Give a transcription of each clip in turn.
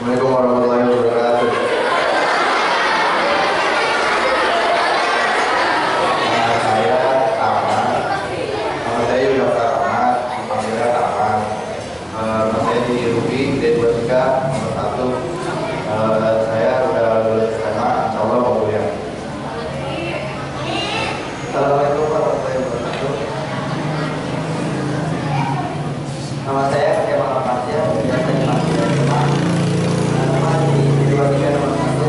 Assalamualaikum warahmatullahi wabarakatuh. Saya Ahmad. Nama saya Yudhakar Ahmad, dipanggilnya Ahmad. Saya di UPI D23 nomor 1. Saya udah lulus SMA, insya Allah mau kuliah. Assalamualaikum warahmatullahi wabarakatuh. Nama saya Kemal Amasya, biasa dipanggil Kemal. Nama di D23 nomor 1.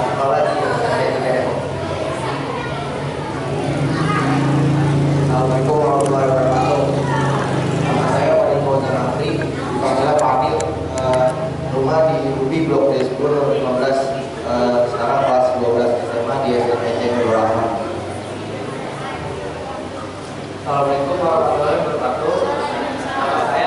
Sekolah di D3 Depok. Assalamualaikum warahmatullahi wabarakatuh. Nama saya Wadiko Janafri, dipanggilnya Fadil. Rumah di UPI Blok D10 nomor 15. Sekarang kelas 12 SMA di SMPC Nurul Rahman. Assalamualaikum warahmatullahi wabarakatuh. Nama saya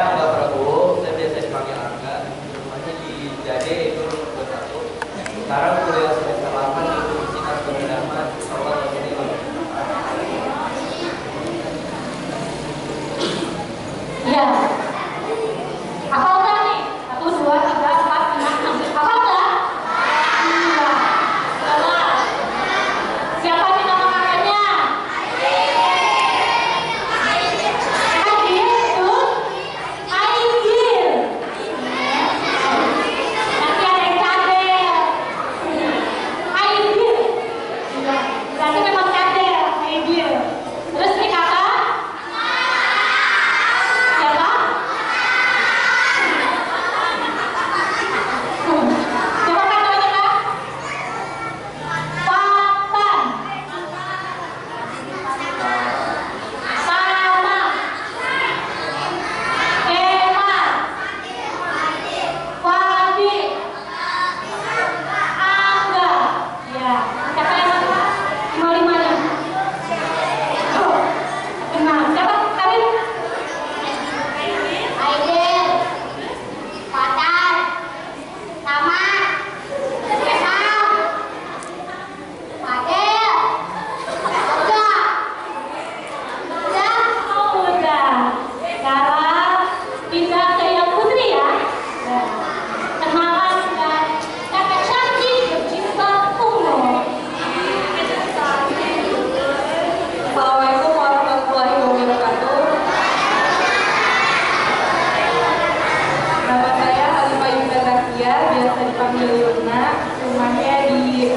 Nadia, biasa dipanggil Yuna, rumahnya di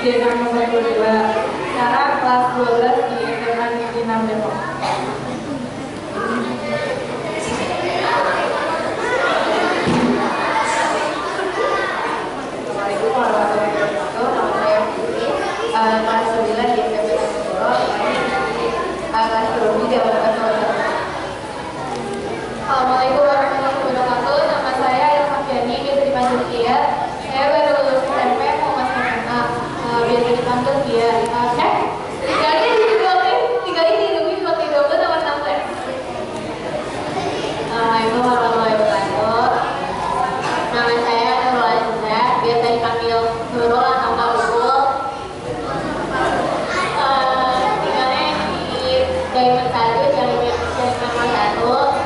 Denang nomor 22. Sekarang kelas 12 di SMA Negeri 6 Depok. Assalamualaikum warahmatullahi wabarakatuh. Nama saya Putri, kelas 9 di SMP Negoro, kelas 2 di Jawa Tengah. Assalamualaikum warahmatullahi wabarakatuh. Nama saya Ilham Yani, biasa dipanggil Kia. Saya baru lulus SMP, mau masuk SMA. Biasa dipanggil Kia. Tiga ini hidupnya pakai double nomor 16. Assalamualaikum warahmatullahi wabarakatuh. Nama saya Nurul Aziza, biasa dipanggil Nurul atau Mbak Nurul. Tinggalnya di Diamond 1, Jalan 1.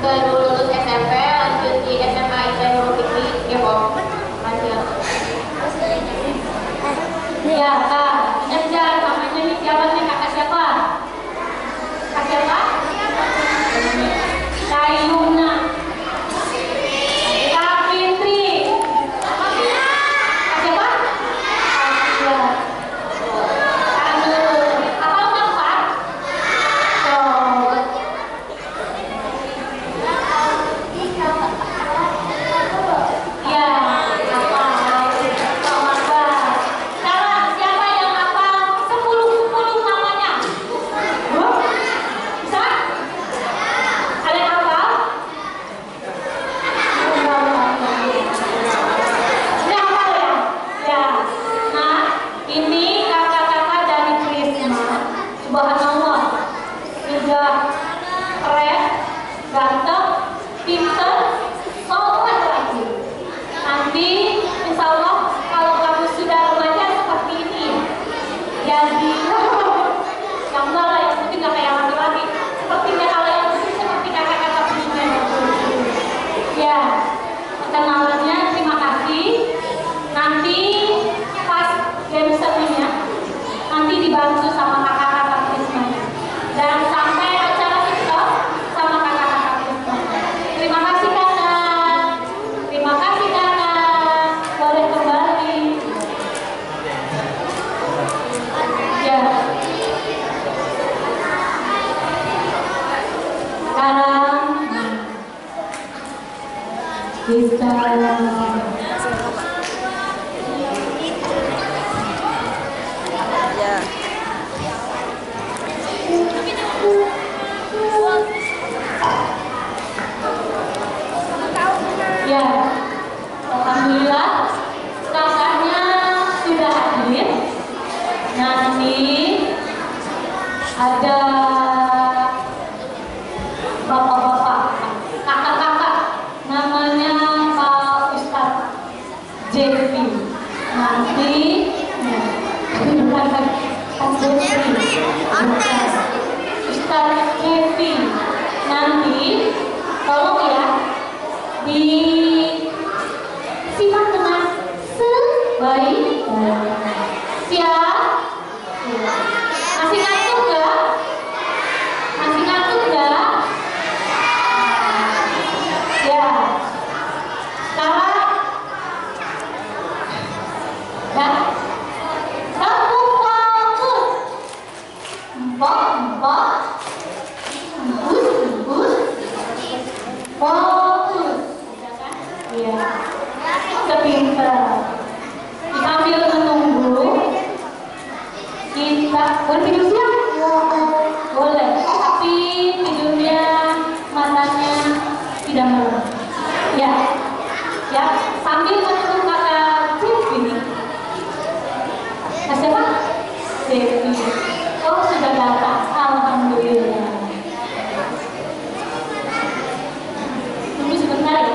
Baru lulus SMP, lanjut di SMA IPN Nurul Fikri, Depok. Lanjut. Ya, Kak. Ingat namanya nih siapa nih? Kakak siapa? Kak siapa? Kak Yuna. Kak Fitri. Kak siapa? Kak Nur. Apa Kak? Ya, apa? Sekarang siapa yang hafal 10 namanya? Bisa? Kalian hafal? Ini hafal ya? Ya. Nah, ini kakak-kakak dari Prisma. Subhanallah. Sudah keren, ganteng, pinter, soleh lagi. Nanti insya Allah kalau kamu sudah remaja seperti ini, jadi yang enggak lah, yang penting gak kayak laki-laki. Sepertinya kalau yang penting seperti kakak-kakak Prisma. Ya, perkenalannya terima kasih. Nanti pas game seninya, nanti dibantu sama kakak-kakak Prisma. Dan sampai acara TikTok sama kakak-kakak Prisma. Terima kasih kakak. Terima kasih kakak. Boleh kembali. Ya. Sekarang kita ya, alhamdulillah kakaknya sudah hadir. Nanti ada bapak-bapak, kakak-kakak, namanya Pak Ustadz Jeffy. Nanti Ustadz Jeffy. Nanti tolong ya disimak dengan sebaik-baiknya. Siap? Masih ngantuk nggak? Masih ngantuk nggak? Ya. Sekarang ya. Kamu fokus. Empat. Fokus. Iya. Sepinter. Sambil menunggu kita boleh tidur siang? Boleh, tapi tidurnya matanya tidak merem. Ya, ya. Sambil menunggu kakak Jeffy. Siapa? Jeffy. Oh, sudah datang. Alhamdulillah. Tunggu sebentar ya.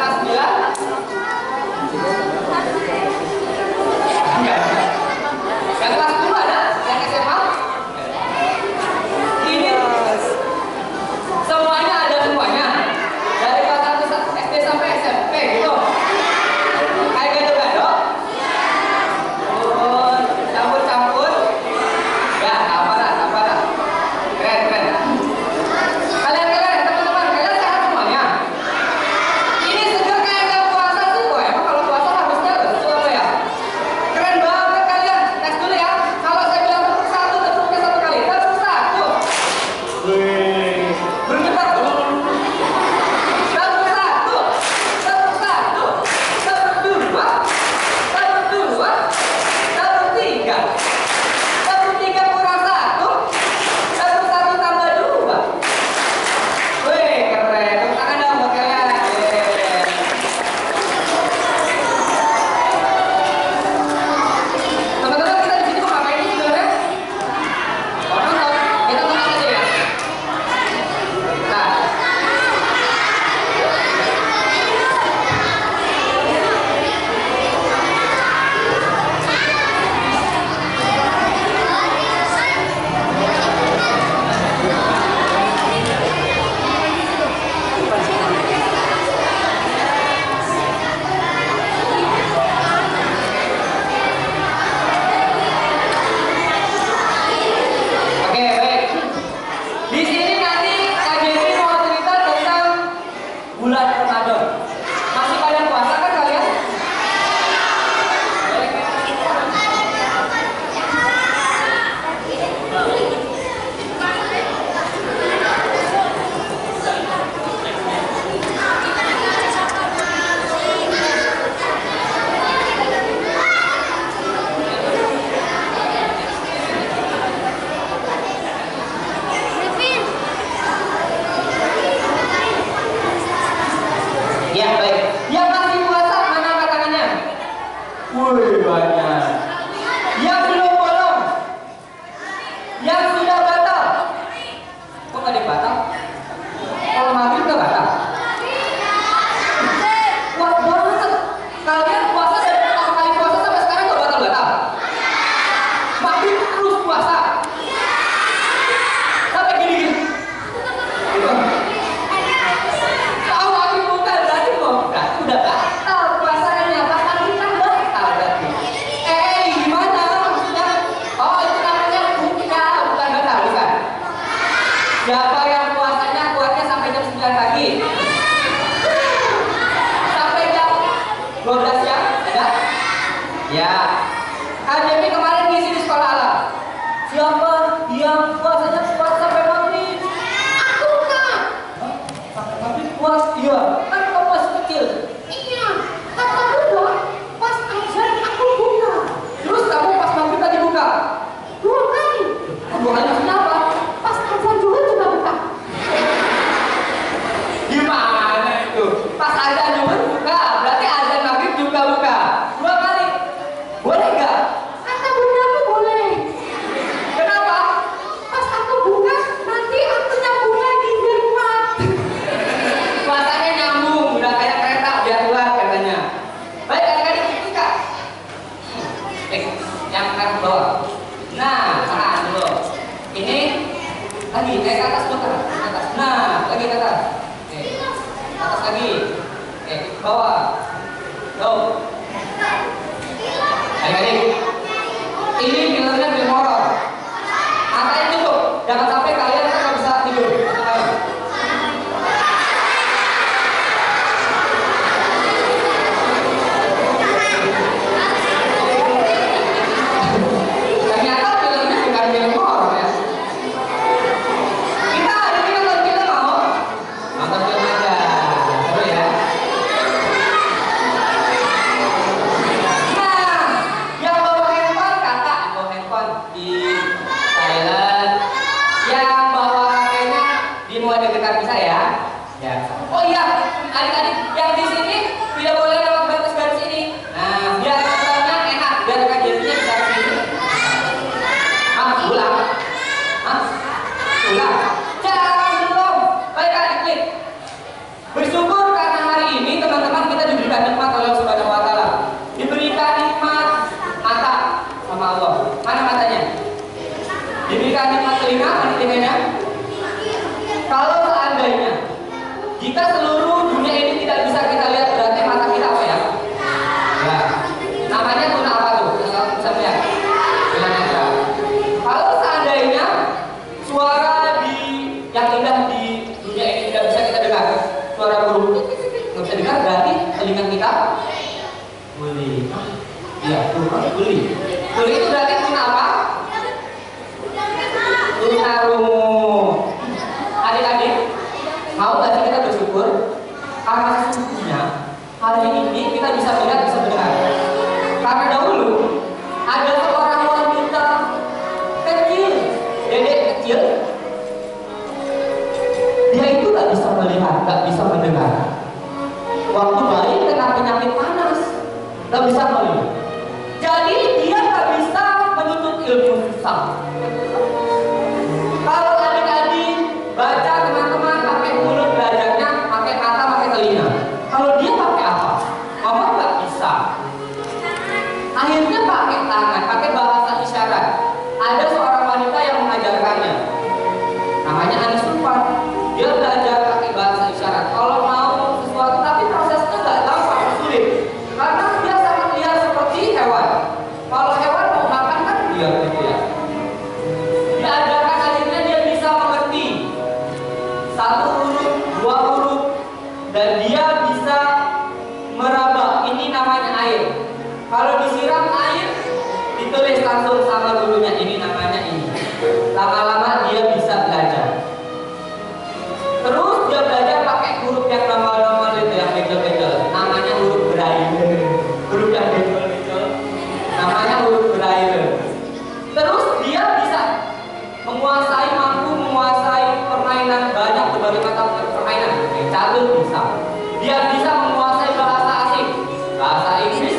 kelas 9? Enggak. Yang kelas 10 ada? Yang SMA? Ini semuanya ada semuanya. Dari kelas 1 SD sampai SMP gitu. Kayak gado-gado. Oh, campur-campur. Ya, apa dah. Keren. Kalian teman-teman, kalian sehat semuanya. Ini seger kayak gak puasa sih kok. Emang kalau puasa harusnya lesu apa ya? Keren banget kalian. Tes dulu ya. Kalau saya bilang tepuk satu, tepuknya satu kali. Tepuk satu. Wih, bergetar. Tepuk satu. Tepuk dua. Tepuk tiga. Tepuk tiga kurang satu. Tepuk satu tambah dua. Wih, keren. Tepuk tangan dong buat kalian. Yeay. Teman-teman, kita di sini mau ngapain sih sebenarnya? Mau nonton? Kita nonton aja ya. Nah, oke, baik. Di sini nanti Kak Jenny mau cerita tentang bulan Ramadan. Masih pada puasa kan kalian? Ya, baik. Yang masih puasa mana angkat tangannya? Wih, banyak. Yang belum bolong? Yang sudah batal? Kok nggak ada yang batal? Kalau maghrib nggak batal? Wah, banget. Kalian puasa dari pertama kali puasa sampai sekarang nggak batal-batal? Maghrib terus puasa? Sampai gini-gini? Tahu lagi bukan berarti udah batal puasanya, bahkan kita batal berarti. Gimana maksudnya? Oh, itu namanya buka, bukan batal, bukan. Siapa yang puasanya kuatnya sampai jam 9 pagi? Sampai jam 12 siang? Ada? Ya. Kak Jemi kemarin ngisi di sekolah alam. Siapa yang puasanya kuat sampai maghrib? Aku Kak. Hah? Sampai maghrib puas? Iya. Kan kamu masih kecil. Iya. Kata dulu pas azan aku buka. Terus kamu pas maghrib tadi buka? 2 kali. Oh, 2 kali maksudnya apa? Pas azan juga buka. Gimana itu? Pas azan juga buka. Berarti azan maghrib juga buka. 2 kali. Boleh nggak? Kata bunda aku boleh. Kenapa? Pas aku buka, nanti aku nyambung lagi biar kuat. Puasanya nyambung, udah kayak kereta biar kuat katanya. Baik, adik-adik itu Kak. Yang akan ke bawah. Nah, tahan dulu. Ini lagi, ke atas dulu Kak. Ke atas. Nah, lagi ke atas. Oke. Ke atas lagi. Oke, ke bawah. Go. Adik-adik, ini filmnya film horor. Matanya tutup, jangan sampai kalian nggak bisa tidur. Ternyata filmnya bukan film horor ya. Kita hari ini nonton film mau? Nonton film aja, seru ya. Nah, yang bawa handphone kakak bawa handphone di Thailand. Yang Jika seluruh dunia ini tidak bisa kita lihat, berarti mata kita apa ya? Ya, namanya tuna apa tuh? Kalau bisa lihat, tunanetra. Kalau seandainya suara yang indah di dunia ini tidak bisa kita dengar, suara burung nggak bisa dengar, berarti telinga kita tuli. Iya, tuli. Tuli itu berarti tuna apa? Tunarungu. Adik-adik, mau nggak sih kita bersyukur karena sesungguhnya hari ini kita bisa melihat, bisa mendengar. Karena dahulu ada seorang wanita kecil, dedek kecil, dia itu nggak bisa melihat, nggak bisa mendengar. Waktu bayi kena penyakit panas, nggak bisa melihat. Jadi dia nggak bisa menuntut ilmu susah. Kalau adik-adik baca, teman-teman pakai mulut belajarnya, pakai mata, pakai telinga. Kalau dia pakai apa? Mama nggak bisa. Akhirnya pakai tangan, pakai bahasa isyarat. Ada seorang wanita yang mengajarkannya. Namanya Ani Sulpan. Dia belajar pakai bahasa isyarat. Kalau mau sesuatu, tapi prosesnya nggak gampang, sulit. Karena dia sangat liar seperti hewan. Kalau hewan mau makan kan liar gitu ya. Diajarkan akhirnya dia bisa mengerti satu huruf, dua huruf, dan dia bisa meraba. Ini namanya air. Kalau disiram air, ditulis langsung sama gurunya. Ini namanya ini. Lama-lama dia bisa belajar. Terus dia belajar pakai huruf yang normal-normal itu, yang bejel-bejel. Namanya huruf Braille. Huruf yang bejel-bejel namanya huruf Braille. Terus dia bisa mampu menguasai permainan, banyak berbagai macam permainan. Catur bisa. Dia bisa menguasai bahasa asing, bahasa Inggris,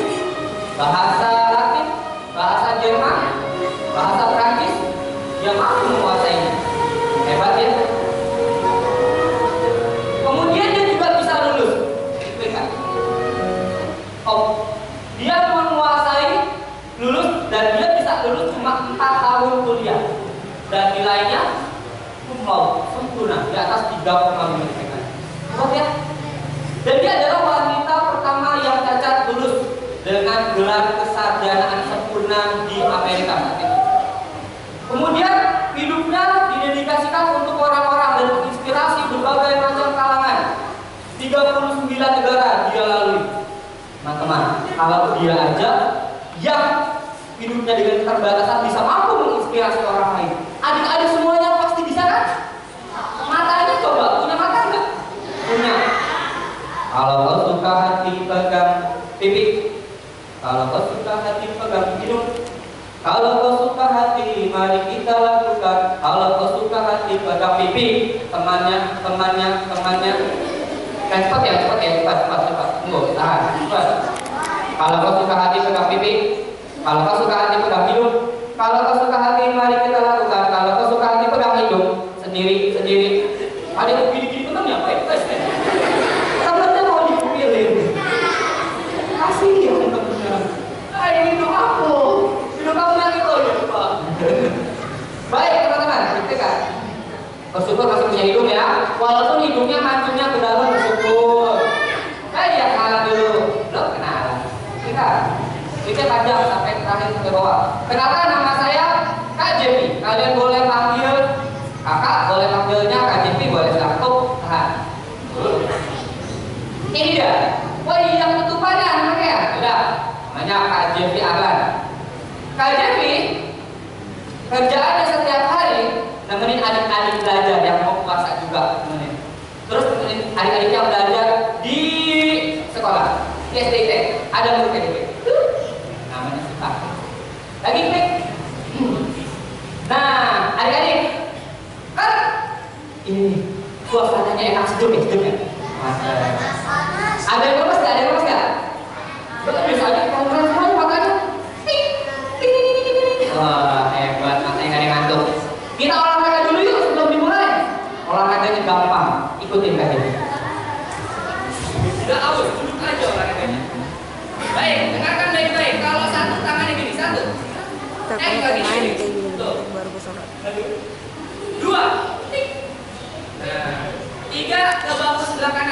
bahasa Latin, bahasa Jerman, bahasa Prancis. Dia mampu menguasainya. Hebat ya. Kemudian dia juga bisa lulus. Dia menguasai lulus, dan dia bisa lulus cuma 4 tahun kuliah. Dan nilainya sempurna, di atas 3,5 IPK. Hebat ya. Dan dia adalah wanita pertama yang cacat lulus dengan gelar kesarjanaan sempurna di Amerika saat itu. Kemudian hidupnya didedikasikan untuk orang-orang dan menginspirasi berbagai macam kalangan. 39 negara dia lalui. Teman-teman, kalau dia aja yang hidupnya dengan keterbatasan bisa mampu menginspirasi orang lain. Adik-adik semuanya pasti bisa kan? Matanya coba, punya mata enggak? Punya. Kalau kau suka hati pegang pipi. Kalau kau suka hati pegang hidung. Kalau kau suka hati, mari kita lakukan. Kalau kau suka hati pegang pipi. Temannya. Cepat ya, cepat. Tunggu, tahan, cepat. Kalau kau suka hati pegang pipi. Kalau kau suka hati pegang hidung. Kalau kau suka hati, mari kita lakukan. Kalau kau suka hati pegang hidung. Sendiri. Ada yang gini-gini kan ya, baik. Temennya mau dipilih. Kasih ya temennya. Ayo hidup aku. Hidup kamu yang itu lupa. Baik teman-teman, kita kan bersyukur masih punya hidung ya. Walaupun hidungnya mancungnya ke dalam, bersyukur. Ya kenalan dulu. Belum kenalan. Kita panjang sampai terakhir ke bawah. Kenalkan, nama saya Kak Jepi. Kalian boleh panggil kakak, boleh panggilnya Kak Jepi, boleh satu. Tahan. Ini dia. Wah, yang ketupannya anaknya ya? Udah. Namanya Kak Jepi Aban. Kak Jepi kerjaannya setiap hari nemenin adik-adik belajar yang mau puasa juga nemenin. Terus nemenin adik-adiknya belajar di sekolah. Di SDT. Ada murid SDT. Namanya Sita. Lagi klik. Nah, adik-adik, kan ini suasananya enak, sejuk ya. Ada yang lemes nggak? Biasanya kalau semuanya makanya wah, hebat, matanya nggak ada yang ngantuk. Kita olahraga dulu yuk sebelum dimulai. Olahraganya gampang, ikutin aja. Tidak aus, duduk aja olahraganya. Baik, dengarkan baik-baik. Kalau satu tangannya gini, satu. Enggak gini. Dua. Nah, 3 ke bawah sebelah kanan.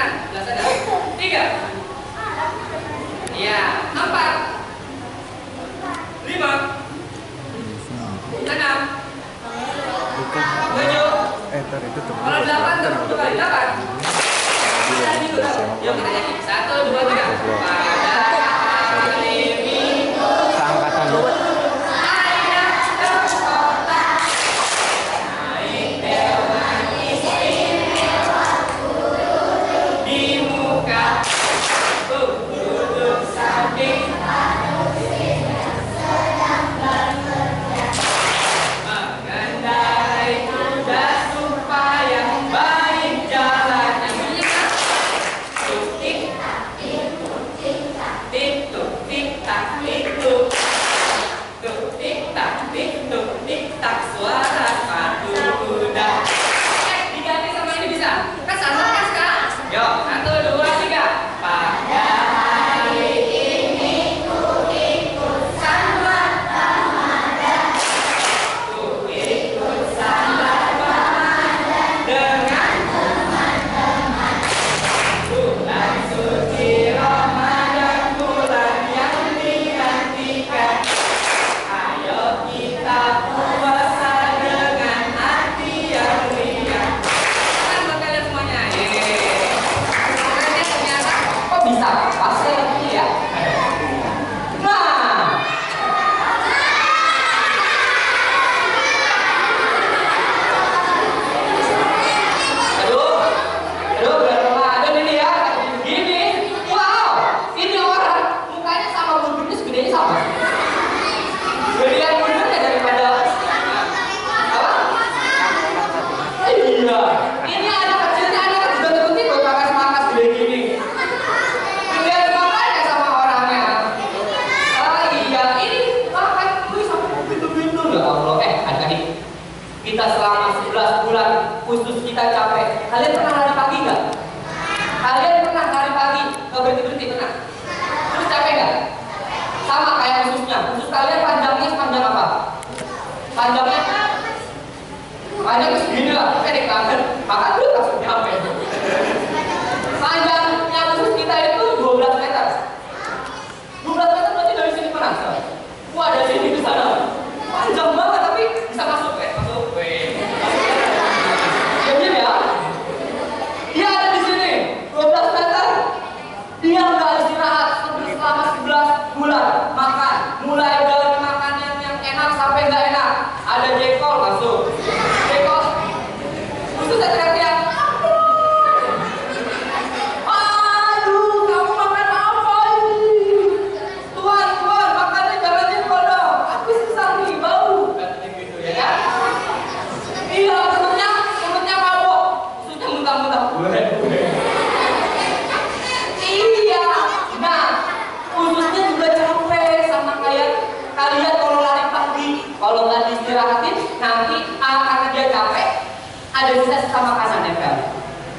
ada sisa makanan nempel.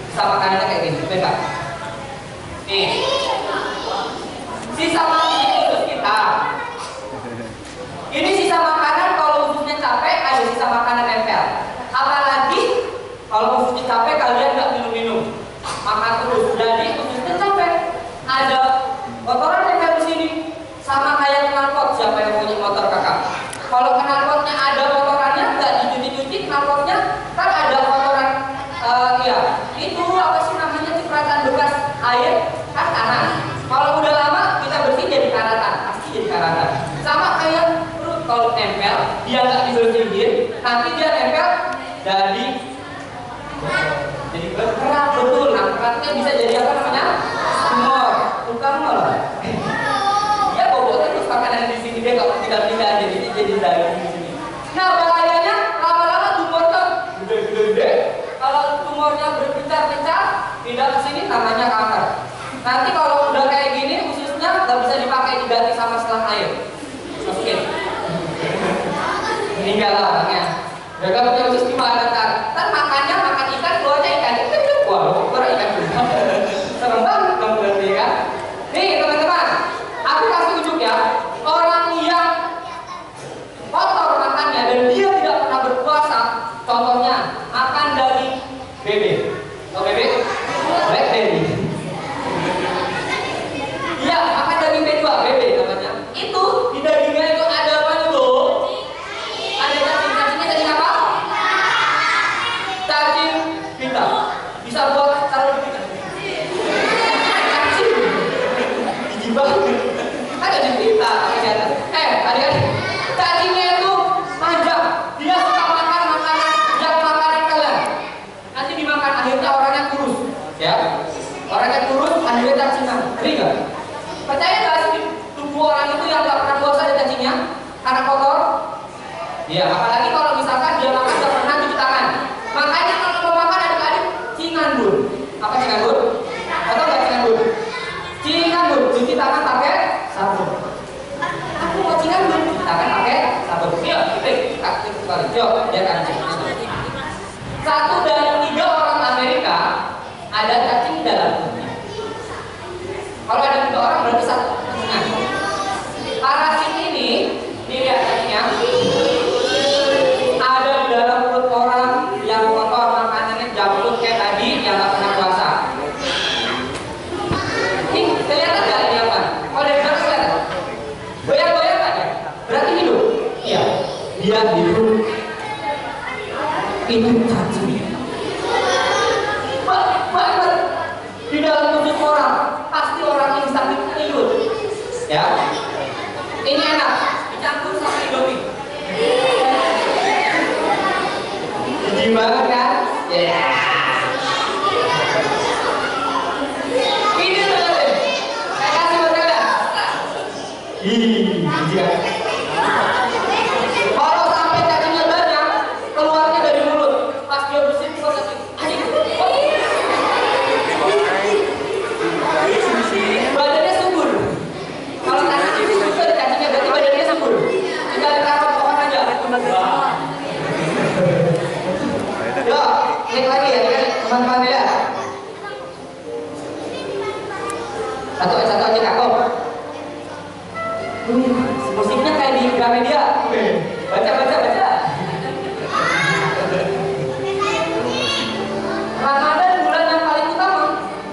Sisa makanannya kayak gini, bebas. Nih, sisa makanan usus kita. Ini sisa makanan kalau ususnya capek ada sisa makanan nempel. Apalagi kalau ususnya capek kalian nggak minum-minum, makan terus. Jadi ususnya capek ada kotoran nempel di sini. Sama kayak knalpot, siapa yang punya motor kakak? Kalau knalpotnya ada kotorannya nggak dicuci-cuci, knalpotnya kan ada kotoran, ya itu apa sih namanya cipratan bekas air kan tanah. Kalau udah lama kita bersihin jadi karatan, pasti jadi karatan. Sama kayak perut kalau nempel, dia nggak dibersihin, nanti dia nempel jadi kerak betul. Nah keraknya bisa jadi apa namanya? Tumor, bukan tumor. Dia bobotnya terus makanan di sini dia nggak pindah-pindah jadi daging di sini. Nah bahayanya lama-lama tumornya gede-gede. Kalau tumornya berpecah-pecah pindah ke sini namanya kanker. Nanti kalau udah kayak gini ususnya nggak bisa dipakai diganti sama selang air. Masukin. Meninggal lah orangnya. Udah gak punya usus gimana kan? Ntar makannya makan ikan, keluarnya ikan. Wah, keluar ikan juga. Serem banget dong berarti kan? Nih teman-teman, aku kasih unjuk ya. Orang yang kotor makannya dan dia tidak pernah berpuasa, contohnya makan daging bebek. Tau bebek? Blackberry. Iya, makan daging B2, bebek namanya. Itu di dagingnya itu ada apa tuh? Ada cacing. Cacingnya cacing apa? Cacing pita. Bisa buat taruh di pita. Cacing. Jijik banget. Ada cacing pita pakai di atas. Adik-adik, cacingnya itu panjang. Dia suka makan makanan yang makanan kalian. Nanti dimakan akhirnya orangnya kurus, ya. Orangnya kurus, akhirnya cacingan. Ngeri nggak? Percaya nggak sih tubuh orang itu yang nggak pernah puasa ada cacingnya karena kotor? Ya, apalagi kalau misalkan dia makan nggak pernah cuci tangan. Makanya kalau mau makan adik-adik cingandul. Apa cingandul? Atau nggak cingandul? Cingandul, cuci tangan pakai sabun. Aku mau cingandul, cuci tangan pakai sabun. Yuk, kembali. Yuk, biar aja. 1 dari 3 orang Amerika ada cacing dalam perutnya. Kalau ada 3 orang berarti 1. Nah, parasit ini lihat cacingnya ada di dalam perut orang yang kotor makanannya jambut kayak tadi yang nggak pernah puasa. Ini kelihatan nggak ini apa? Kalau dari jauh kelihatan. Goyang-goyang nggak ya? Berarti hidup. Iya, dia hidup. Itu cacing. Banget di dalam tubuh orang. Pasti orang ini sakit tidur. Ya, ini enak dicampur sama Indomie. Gimana kan? Ya. Ini tuh deh. Saya kasih buat kalian. Iya. Kalau sampai cacingnya banyak, keluarnya dari mulut. Pas dia bersin keluar cacing. Badannya subur. Kalau cacingnya subur, cacingnya berarti badannya subur. Tinggal ditaruh pohon aja. Yuk, klik lagi ya, teman-teman ya. Satu aja kakak. Musiknya kayak di Gramedia. Baca. Ramadan bulan yang paling utama.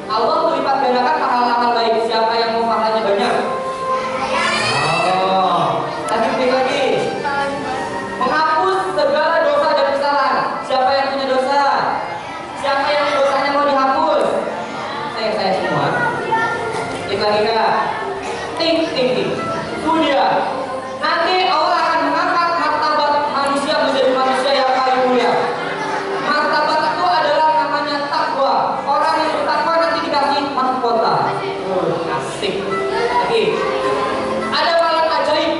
Allah melipat gandakan pahala amal baik. Siapa yang mau pahalanya banyak? Lagi. Menghapus segala dosa dan kesalahan. Siapa yang punya dosa? Siapa yang dosanya mau dihapus? Saya semua. Klik lagi kak. Ting. Itu dia. Nanti Allah akan mengangkat martabat manusia menjadi manusia yang paling mulia. Martabat itu adalah namanya takwa. Orang yang bertakwa nanti dikasih mahkota. Asik. Lagi. Ada malam ajaib.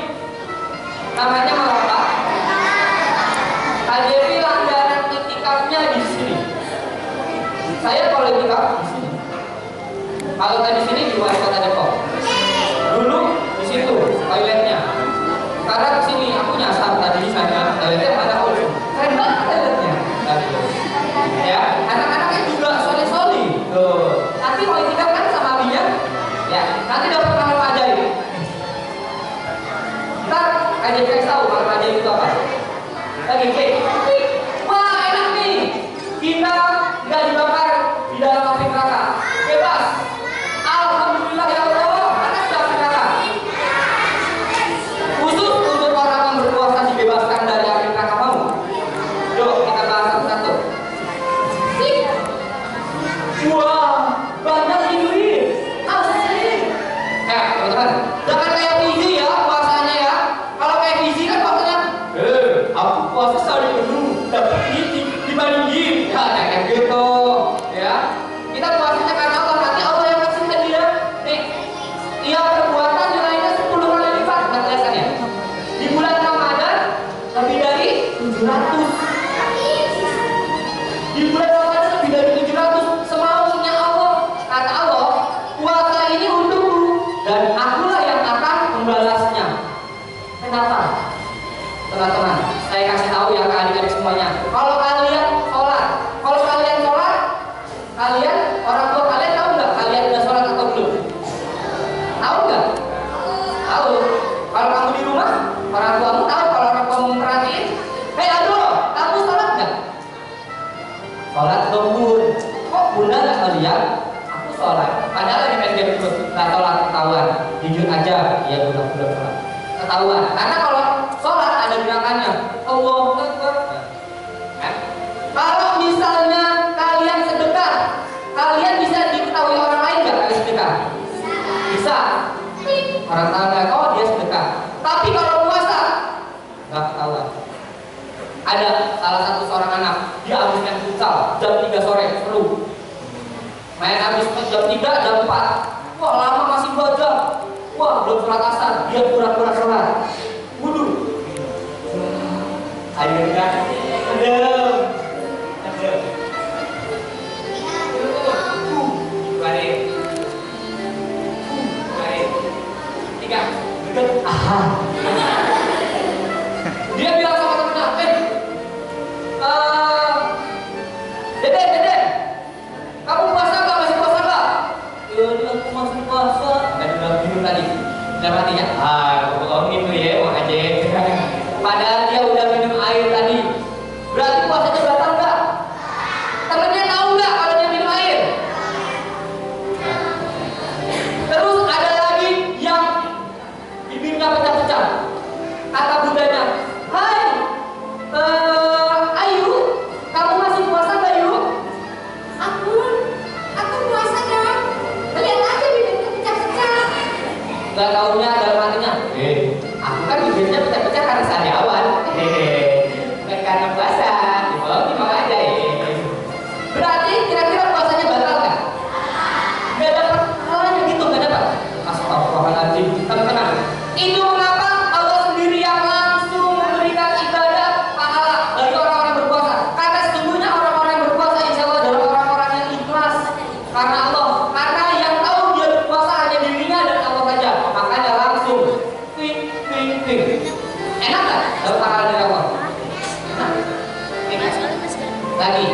Namanya malam apa? Jadi langganan itikafnya di sini. Saya kalau itikaf di sini. Kalau tadi sini di luar kota Depok. Dulu di situ toiletnya. Sekarang di sini aku nyasar tadi di sana toiletnya pada keren banget toiletnya. Aja kasih tahu kalau aja itu apa? Lagi cake. Wah enak nih. Kita nggak dibakar di dalam api neraka. Bebas. Alhamdulillah ya Allah. Panas di api neraka. Khusus untuk orang yang berpuasa dibebaskan dari api neraka mau. Yuk kita bahas satu-satu. Wah banyak ini. Asik. Teman-teman, jangan kayak Fizi ya puasanya ya. Kalau kayak Fizi kan puasanya, aku puasa sehari penuh, dapat ini dibandingin, ya kayak gitu, ya. Kita puasanya karena Allah, nanti Allah yang kasih ke dia. Nih, dia perbuatan nilainya 10 kali lipat, nggak kelihatan ya? Di bulan Ramadan lebih dari 700. Di bulan Ramadan lebih dari 700. Semaunya Allah, kata Allah, puasa ini untukku dan akulah yang akan membalasnya. Kenapa? Teman-teman, saya kasih tahu ya ke adik-adik semuanya. Kalau kalian sholat, kalian orang tua kalian tahu nggak kalian udah sholat atau belum? Tahu nggak? Tahu. Kalau kamu di rumah, orang tuamu tahu. Kalau orang tuamu memperhatiin, hei Abdul, kamu sholat nggak? Sholat dong bun. Kok bunda nggak ngeliat? Aku sholat. Padahal lagi main game terus. Nggak sholat ketahuan. Jujur aja, ya bunda sholat. Ketahuan. Karena kalau sholat ada gerakannya. Allahu Akbar. Kalau misalnya kalian sedekah, kalian bisa diketahui orang lain nggak kalian sedekah? Bisa. Orang tahu nggak? Oh dia sedekah. Tapi kalau puasa nggak ketahuan. Ada salah satu seorang anak, dia habis main futsal jam 3 sore, seru. Main habis jam 3, jam 4. Wah lama masih 2 jam. Wah belum sholat asar, dia pura-pura sholat. Wudhu. Akhirnya adem. Balik. 3. Deket. Dia bilang sama temennya, Dede, kamu puasa nggak? Masih puasa nggak? Ya, aku masih puasa. Dan udah minum tadi. Dalam hatinya, aku minum ya, mau aja. Padahal dia udah minum air tadi. Berarti puasanya batal nggak? Temennya tahu nggak kalau dia minum air? Terus ada lagi yang bibirnya pecah-pecah. Kata bundanya, hai, Ayu, kamu masih puasa nggak Ayu? Aku puasa dong. Lihat aja bibirnya pecah-pecah. Gak taunya dalam hatinya, aku kan bibirnya pecah-pecah karena sariawan. Bukan karena puasa, dibawa aja Berarti kira-kira puasanya batal kan? Gak dapat halanya gitu, gak dapat. Astagfirullahaladzim, teman-teman. Itu mengapa Allah sendiri yang langsung memberikan ibadah pahala bagi orang-orang berpuasa. Karena sesungguhnya orang-orang yang berpuasa insya Allah adalah orang-orang yang ikhlas karena Allah. Karena yang tahu dia berpuasa hanya dirinya dan Allah saja. Makanya langsung ting. Enak gak? Dapat pahala dari Allah. Lagi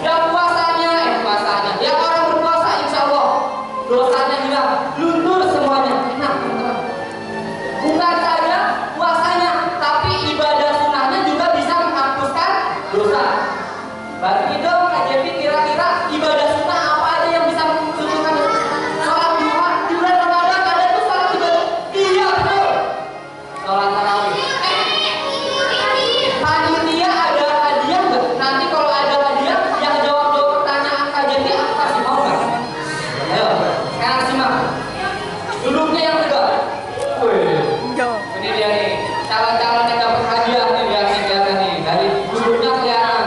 yang puasanya yang orang berpuasa insya Allah dosanya hilang, luntur semuanya. Enak teman-teman. Bukan saja puasanya, tapi ibadah sunnahnya juga bisa menghapuskan dosa. Bagi dong Kak Jepi, kira-kira ibadah sunnah apa aja yang bisa menghapuskan dosa? Sholat duha di bulan Ramadan ada tuh sholat ibadah. Iya betul. Sholat tarawih. Panitia ada hadiah nggak? Nanti kalau ada hadiah yang jawab pertanyaan Kak Jepi, aku kasih mau nggak? Ayo, sekarang simak. Duduknya yang tegak. Ini dia nih, calon-calon yang dapat hadiah nih, lihat nih, dari duduknya kelihatan.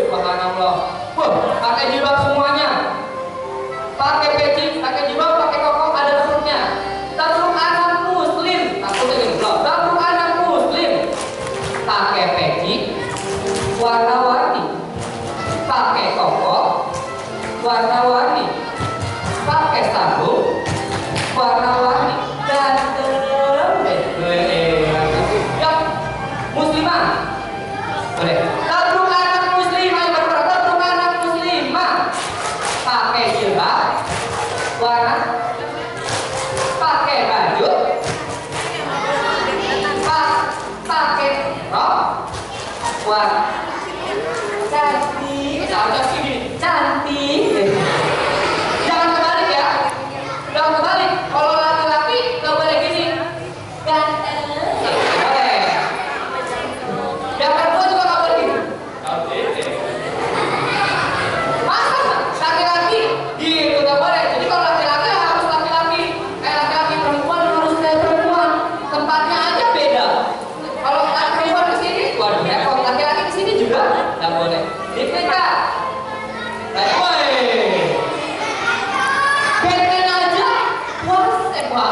Subhanallah. Pakai jilbab semuanya. Pakai peci, pakai jilbab, pakai koko, ada teruknya. Teruk anak muslim. Teruk anak muslim. Pakai peci, warna-warni. Pakai koko, warna-warni. Pakai sabuk, warna-warni.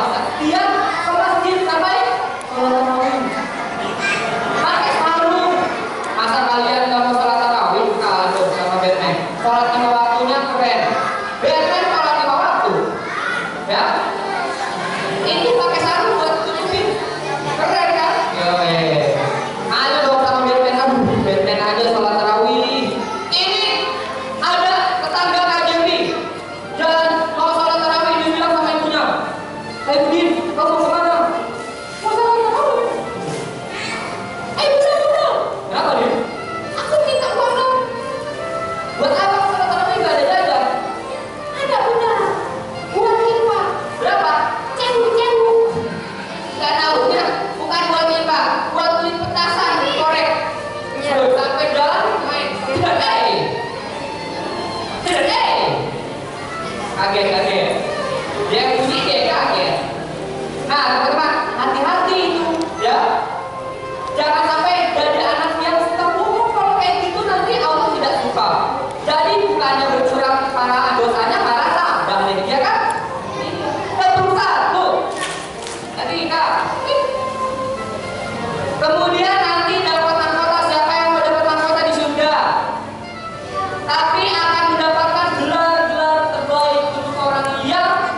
berpuasa, dia ke masjid sampai sholat tarawih. Pakai sarung. Masa kalian nggak mau sholat tarawih? Kalau sama Batman, sholat 5 waktunya keren. Batman sholat 5 waktu, ya. Ini pakai sarung buat tutupin, keren kan? Ayo dong sama Batman, Batman aja sholat tarawih. Ini ada tetangga KJP dan mau sholat tarawih, dia bilang sama ibunya, "Hai Budin, kamu mau kemana?" "Mau sholat tarawih." Bisa. Kenapa Din? "Aku minta uang dong." "Buat apa sholat tarawih, gak ada jajan?" "Ada Bunda, buat infak." "Berapa?" "Cewu." Gak tahunya bukan buat infak, buat beli petasan, korek. Sampai jalan main tidak kaget. Dia bunyi dia kaget. Nah teman-teman, hati-hati itu ya. Jangan sampai jadi anak yang suka bohong. Kalau kayak gitu nanti Allah tidak suka. Jadi bukannya bercurang para dosanya, malah tambah lagi, ya kan? Kita berusaha tuh. Jadi Kak, kemudian nanti dapat mahkota, siapa yang mau dapat mahkota di surga? Tapi akan mendapatkan gelar-gelar terbaik untuk orang yang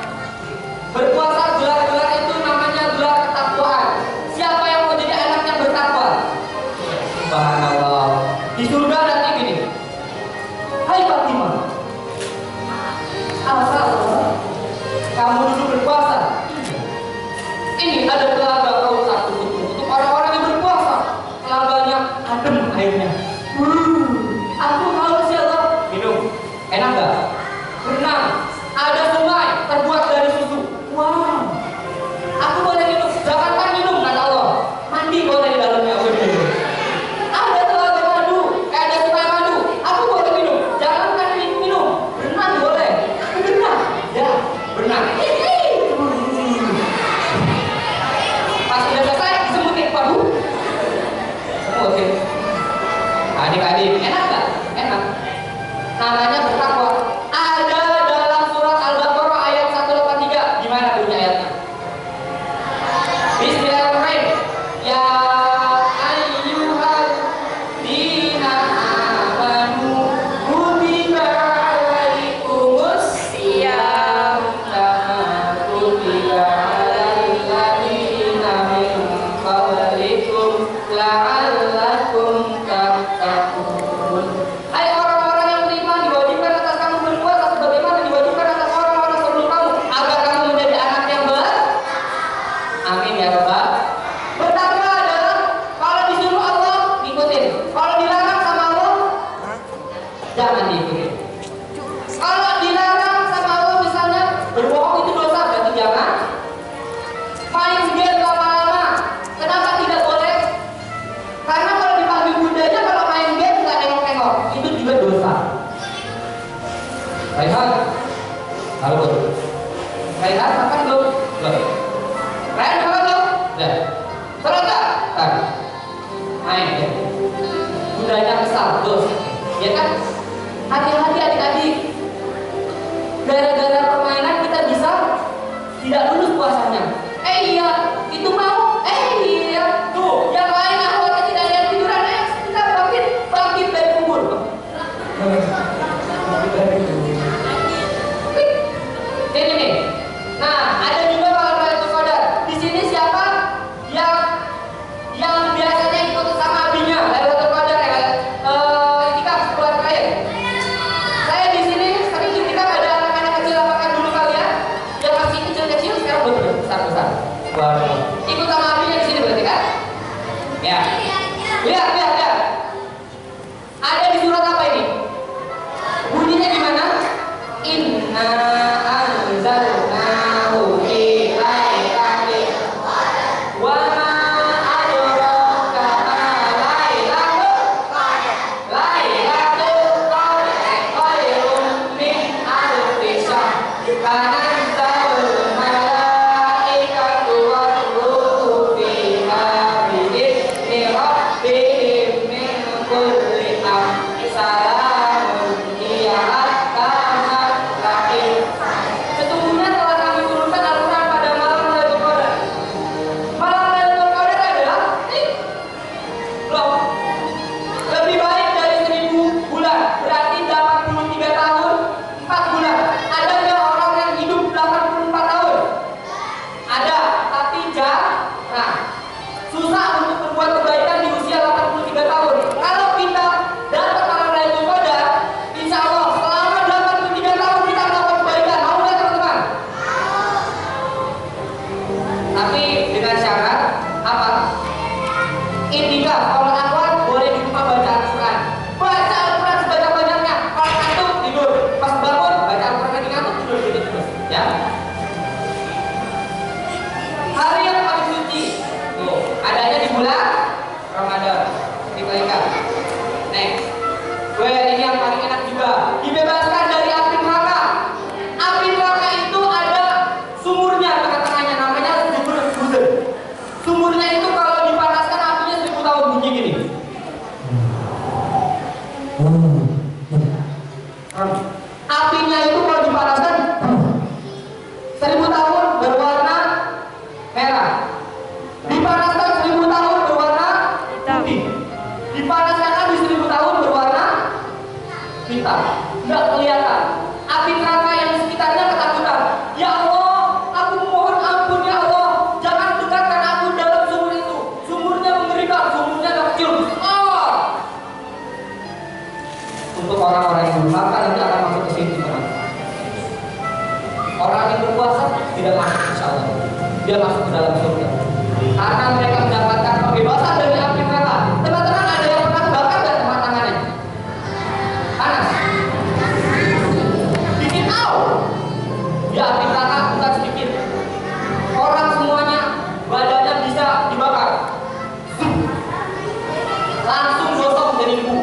berpuasa. Gelar-gelar itu namanya gelar ketakwaan. Siapa yang mau jadi anak yang bertakwa? Subhanallah. Di surga nanti gini, "Hai Fatimah, asal kamu dulu berpuasa. Ini ada telaga Kautsar untuk orang-orang yang berpuasa. Telaganya adem airnya. Aku haus ya Allah." "Minum." "Enak gak?" "Berenang." "Ada sungai terbuat dari susu." "Wow, aku boleh minum." "Jangankan minum," kata Allah, "mandi boleh di dalamnya." "Ada telaga madu, ada sungai madu." "Aku boleh minum." "Jangankan minum, berenang boleh." "Aku berenang." "Ya, berenang." Pas udah selesai, semutin. Waduh, semutin. Adik-adik, enak gak? Enak. Namanya bertakwa. Ada dalam surat Al-Baqarah ayat 183. Gimana bunyi ayatnya? Bismillahirrahmanirrahim. Ya ayyuhalladzina amanu kutiba alaikumus syiyam kama kutiba alal ladzina min qablikum la'allakum tattaqun. Hai orang-orang yang beriman, diwajibkan atas kamu berpuasa sebagaimana diwajibkan atas orang-orang sebelum kamu, agar kamu menjadi anak yang amin ya Rabbal. Bertakwa adalah kalau disuruh Allah ikutin, kalau dilarang sama Allah jangan diikutin. Kalau dilarang sama Allah misalnya berbohong itu dosa, berarti jangan. Main game lama-lama, kenapa tidak boleh? Karena kalau dipanggil bundanya kalau main game nggak nengok-nengok, itu juga dosa. Raihan, halo. Raihan makan belum? Belum. Raihan makan belum? Udah. Sholat tak? Tak. Main ya. Bundanya kesal, dosa. Ya kan? Hati-hati adik-adik. Gara-gara permainan kita bisa tidak lulus puasanya. Iya, itu mau. Iya. Tuh, yang lain anggota tidak ada yang tiduran. Kita bangkit dari kubur. Ini nih. Nah, ada juga malam Lailatul Qadar. Di sini siapa yang biasanya ikut sama abinya Lailatul Qadar ya? Itikaf sebulan terakhir. Saya di sini sering itikaf, ada anak-anak kecil, apakah dulu kalian yang masih kecil-kecil sekarang udah besar-besar. Waduh. Ikut sama abinya di sini berarti kan? Ya. Lihat. Ada di surat apa ini? Bunyinya gimana? Inna anzalnahu fi lailatul qadar wa ma adraka ma lailatul qadar. Lailatul qadar khairun min alfi syahr. Tanazzalul malaikatu war-ruhu fiha bi'izni rabbihim min kulli amr. Salamun hiya hatta matla'il susah untuk berbuat kebaikan di usia 83 tahun. Kalau kita dapat malam Lailatul Qadar, insya Allah selama 83 tahun kita melakukan kebaikan. Mau nggak teman-teman? Tapi dengan syarat apa? Intika kalau akhwat boleh di rumah baca Al-Quran. Baca Al-Quran sebanyak-banyaknya. Kalau ngantuk tidur, pas bangun baca Al-Quran lagi, ngantuk tidur gitu terus. Ya. Hari yang paling suci, tuh adanya di bulan Ramadan. Dibaikan. Next. Ini yang paling enak juga. Dibebaskan dari api neraka. Api neraka itu ada sumurnya di tengah-tengahnya, namanya sumur Buzan. Sumurnya itu kalau dipanaskan apinya 1000 tahun bunyi gini. Apinya itu kalau dipanaskan 1000 tahun berwarna merah. Dipanaskan 1000 tahun berwarna putih. Dipanaskan lagi 1000 tahun berwarna hitam. Nggak kelihatan. Api neraka yang di sekitarnya ketakutan. Ya Allah, aku mohon ampun ya Allah. Jangan dekatkan aku dalam sumur itu. Sumurnya mengerikan, sumurnya nggak kecil. Untuk orang-orang yang berpuasa nanti akan masuk ke sini. Orang yang berpuasa tidak masuk, insya Allah. Dia masuk ke dalam surga. Karena mereka mendapatkan pembebasan dari api neraka. Teman-teman ada yang pernah bakar dan teman tangannya? Panas. Bikin au. Ya api neraka bukan sedikit. Orang semuanya badannya bisa dibakar. Langsung gosong jadi ibu.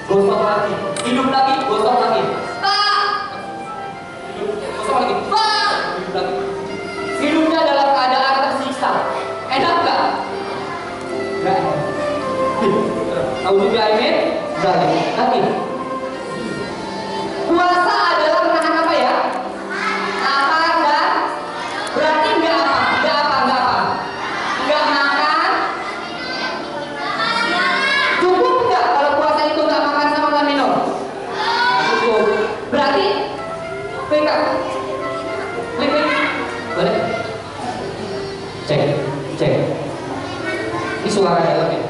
Gosong lagi, hidup lagi, gosong lagi. Gosong lagi. Hidup lagi. Hidupnya dalam keadaan tersiksa. Enak nggak? Nggak. Auzubillahimin lagi. Puasa adalah menahan apa ya? Lapar dan berarti nggak apa? Nggak makan. Cukup nggak kalau puasa itu nggak makan sama nggak minum? Cukup. Berarti klik. Boleh? Cek. Ini suara dalamnya.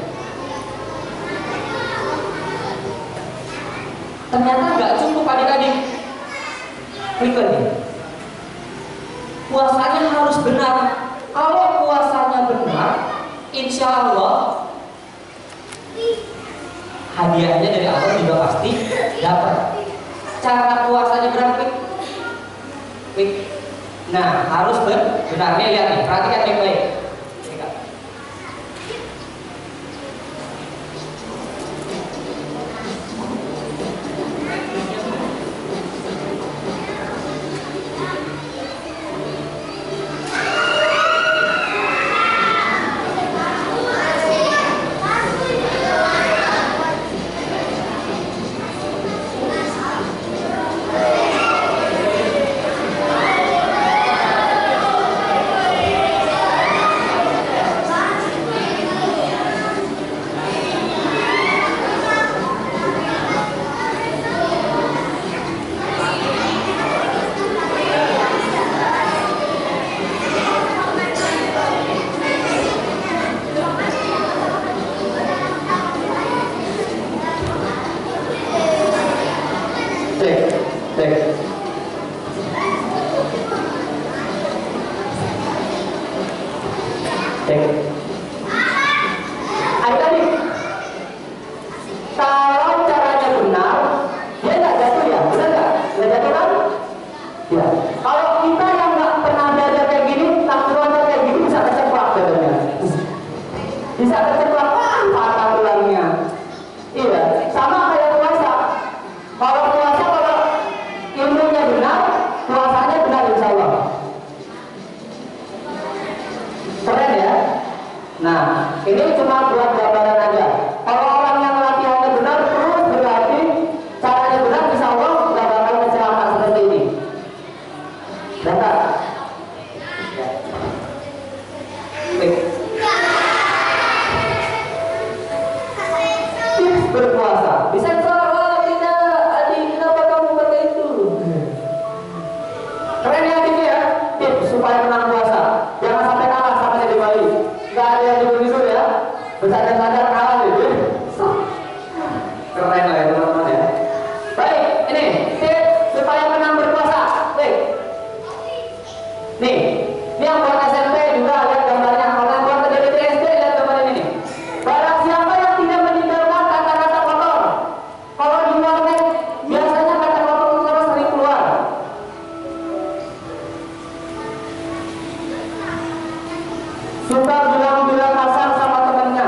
Ternyata nggak cukup adik-adik. Klik lagi. Puasanya harus benar. Kalau puasanya benar, insya Allah hadiahnya dari Allah juga pasti dapat. Cara puasanya benar, klik. Nah, harus benar. Nih, lihat nih, perhatikan baik-baik. Adik-adik, kalau caranya benar, dia nggak jatuh ya, benar nggak? Nggak jatuh kan? Ya. Kalau kita yang nggak pernah belajar kayak gini, takbirannya kayak gini bisa terceplak badannya. Bisa terceplak, patah tulangnya. Iya, sama kayak puasa. Kalau puasa, kalau ilmunya benar, puasanya benar insya Allah. Keren ya? Nah, ini cuma buat gambaran aja. Kalau orang yang latihannya benar, terus berlatih, caranya benar, insya Allah nggak bakal kecelakaan seperti ini. Data. Tips berpuasa. Bisa salah tidak? Adik, kenapa kamu pakai itu? Keren ya ini ya? Tips supaya menang puasa. Jangan sampai kalah sama di Bali. Nggak ini yang buat SMP juga lihat gambarnya. Kalau yang buat dari SD lihat gambar ini nih. Barang siapa yang tidak meninggalkan kata-kata kotor. Kalau di warnet biasanya kata kotor itu sering keluar. Suka bilang-bilang kasar sama temannya.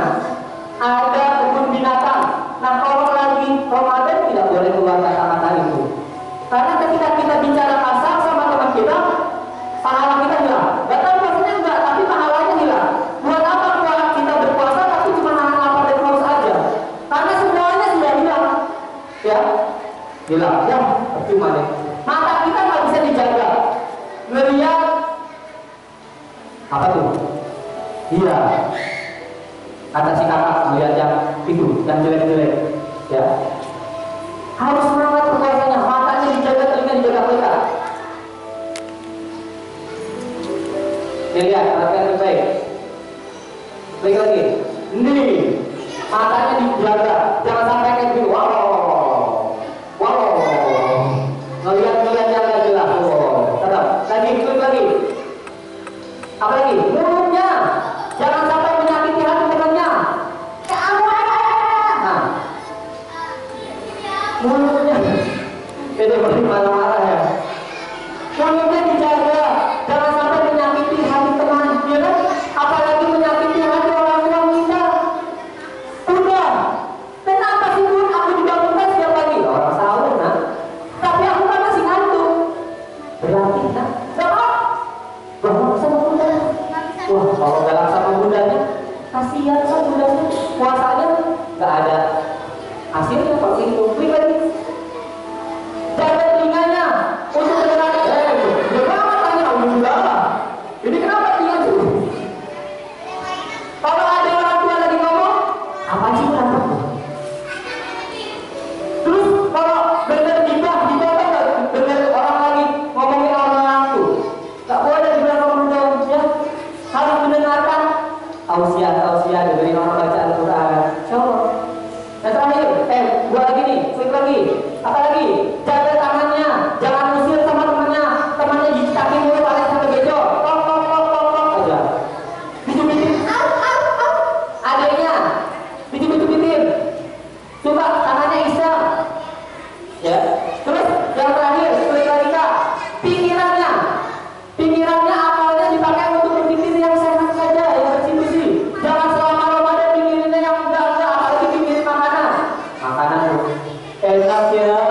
Ada kebun binatang. Nah kalau lagi Ramadan tidak boleh keluar kata-kata itu. Karena ketika kita bicara kasar sama teman kita, pahala kita hilang. Gak tahu maksudnya enggak, tapi pahalanya hilang. Buat apa kita berpuasa tapi cuma nahan lapar dan haus aja? Karena semuanya sudah hilang. Ya, hilang. Ya, percuma deh. Mata kita nggak bisa dijaga. Ngelihat apa tuh? Iya. Kata si kakak melihat yang itu, yang jelek-jelek. Ya. Harus semangat berpuasanya, matanya dijaga, telinga dijaga pelita. Lihat, perhatikan baik. Baik lagi. Nih, matanya dijaga, jangan sampai kayak gitu. Wow, ngelihat yang nggak jelas. Tetap. Lagi, klik lagi. Apa lagi? Mulutnya, jangan sampai menyakiti hati temannya. Nah, mulutnya, beda beda marah-marah ya. Mulutnya dijaga, jangan sampai menyakiti hati teman, ya kan? Apalagi menyakiti hati orang yang meninggal. Udah, kenapa sih Bun? Aku dibangunkan setiap pagi. Orang sahur, nah. Tapi aku kan masih ngantuk. Berarti, nah, gak bangun sama bunda. Wah, kalau galak sama bundanya, kasihan sama bundanya. Puasanya gak ada hasilnya seperti itu. Klik lagi. Jaga telinganya untuk mendengar. Kenapa tanya alhamdulillah? Ini kenapa telinga itu? Kalau ada orang tua lagi ngomong, apa sih kenapa? Terus kalau dengar gibah kan dengar orang lagi ngomongin orang tuh, gak boleh dibilang bunda ya. Harus mendengarkan tausiah dari orang baca Al-Quran. Coba. Yang terakhir, dua lagi nih, klik lagi. Apa lagi? Jaga tangannya, jangan usir sama temannya kaki mulu paling sampai becok. Tok aja. Bicu-bicu, adanya, bicu-bicu. Coba tangannya iseng. Ya. Terus yang terakhir, klik lagi Kak. Pikirannya akalnya dipakai untuk berpikir yang sehat saja, yang bersih-bersih. Jangan selama Ramadan pikirinnya yang enggak, apalagi pikirin makanan tuh enak ya,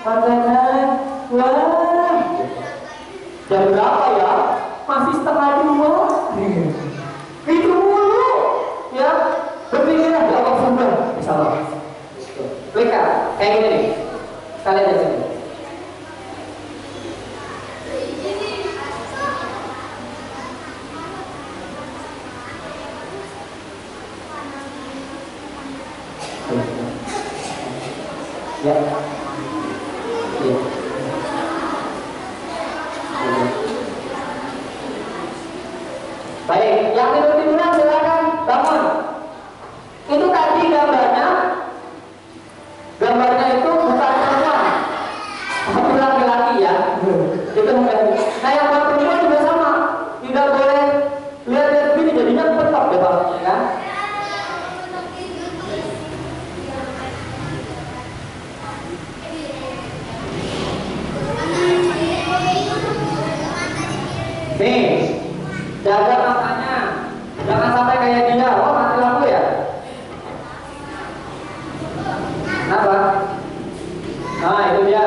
makanan. Wah, jam berapa ya? Masih 1:30. Itu mulu ya, berpikirnya ya Allah sudah bisa loh. Mereka kayak gini nih, kalian lihat sini. Ya. Ya. Baik, yang tidur-tiduran silakan bangun. Itu tadi gambarnya itu bukan perempuan, tapi laki-laki ya. Itu bukan. Nah yang buat perempuan juga sama, tidak boleh lihat-lihat begini, jadinya petok ya Pak, ya. Nih, jaga matanya, jangan sampai kayak dia. Oh, mati lampu ya? Kenapa? Nah, itu dia.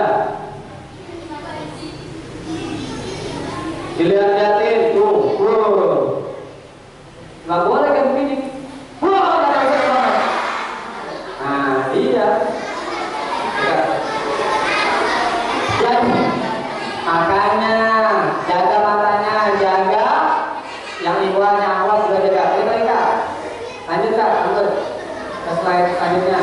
Dilihat-lihatin, tuh. Nggak boleh kayak begini. Wah, nggak bisa banget. Nah, iya. Jadi, makanya jaga matanya, jaga yang di luarnya, awas juga jaga. Ayo Kak, lanjut Kak, lanjut ke slide selanjutnya.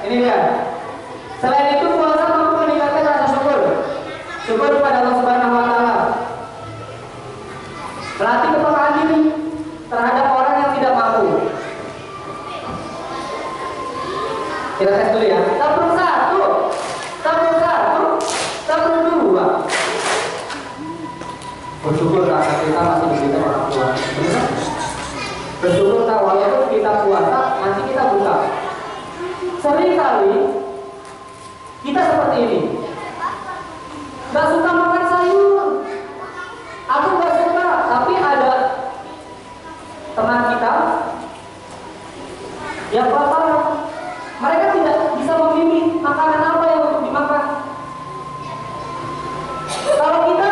Ini dia. Selain itu puasa mampu meningkatkan rasa syukur. Syukur kepada Allah Subhanahu wa taala. Melatih kepekaan diri terhadap orang yang tidak mampu. Kita tes dulu ya. Tabung 1, tabung 1, tabung 2. Bersyukur karena kita masih diberikan orang tua. Benar? Bersyukur tak walaupun kita puasa nanti kita buka. Sering kali kita seperti ini. Gak suka makan sayur. Aku gak suka, tapi ada teman kita yang kelaparan. Mereka tidak bisa memilih makanan apa yang untuk dimakan. Kalau kita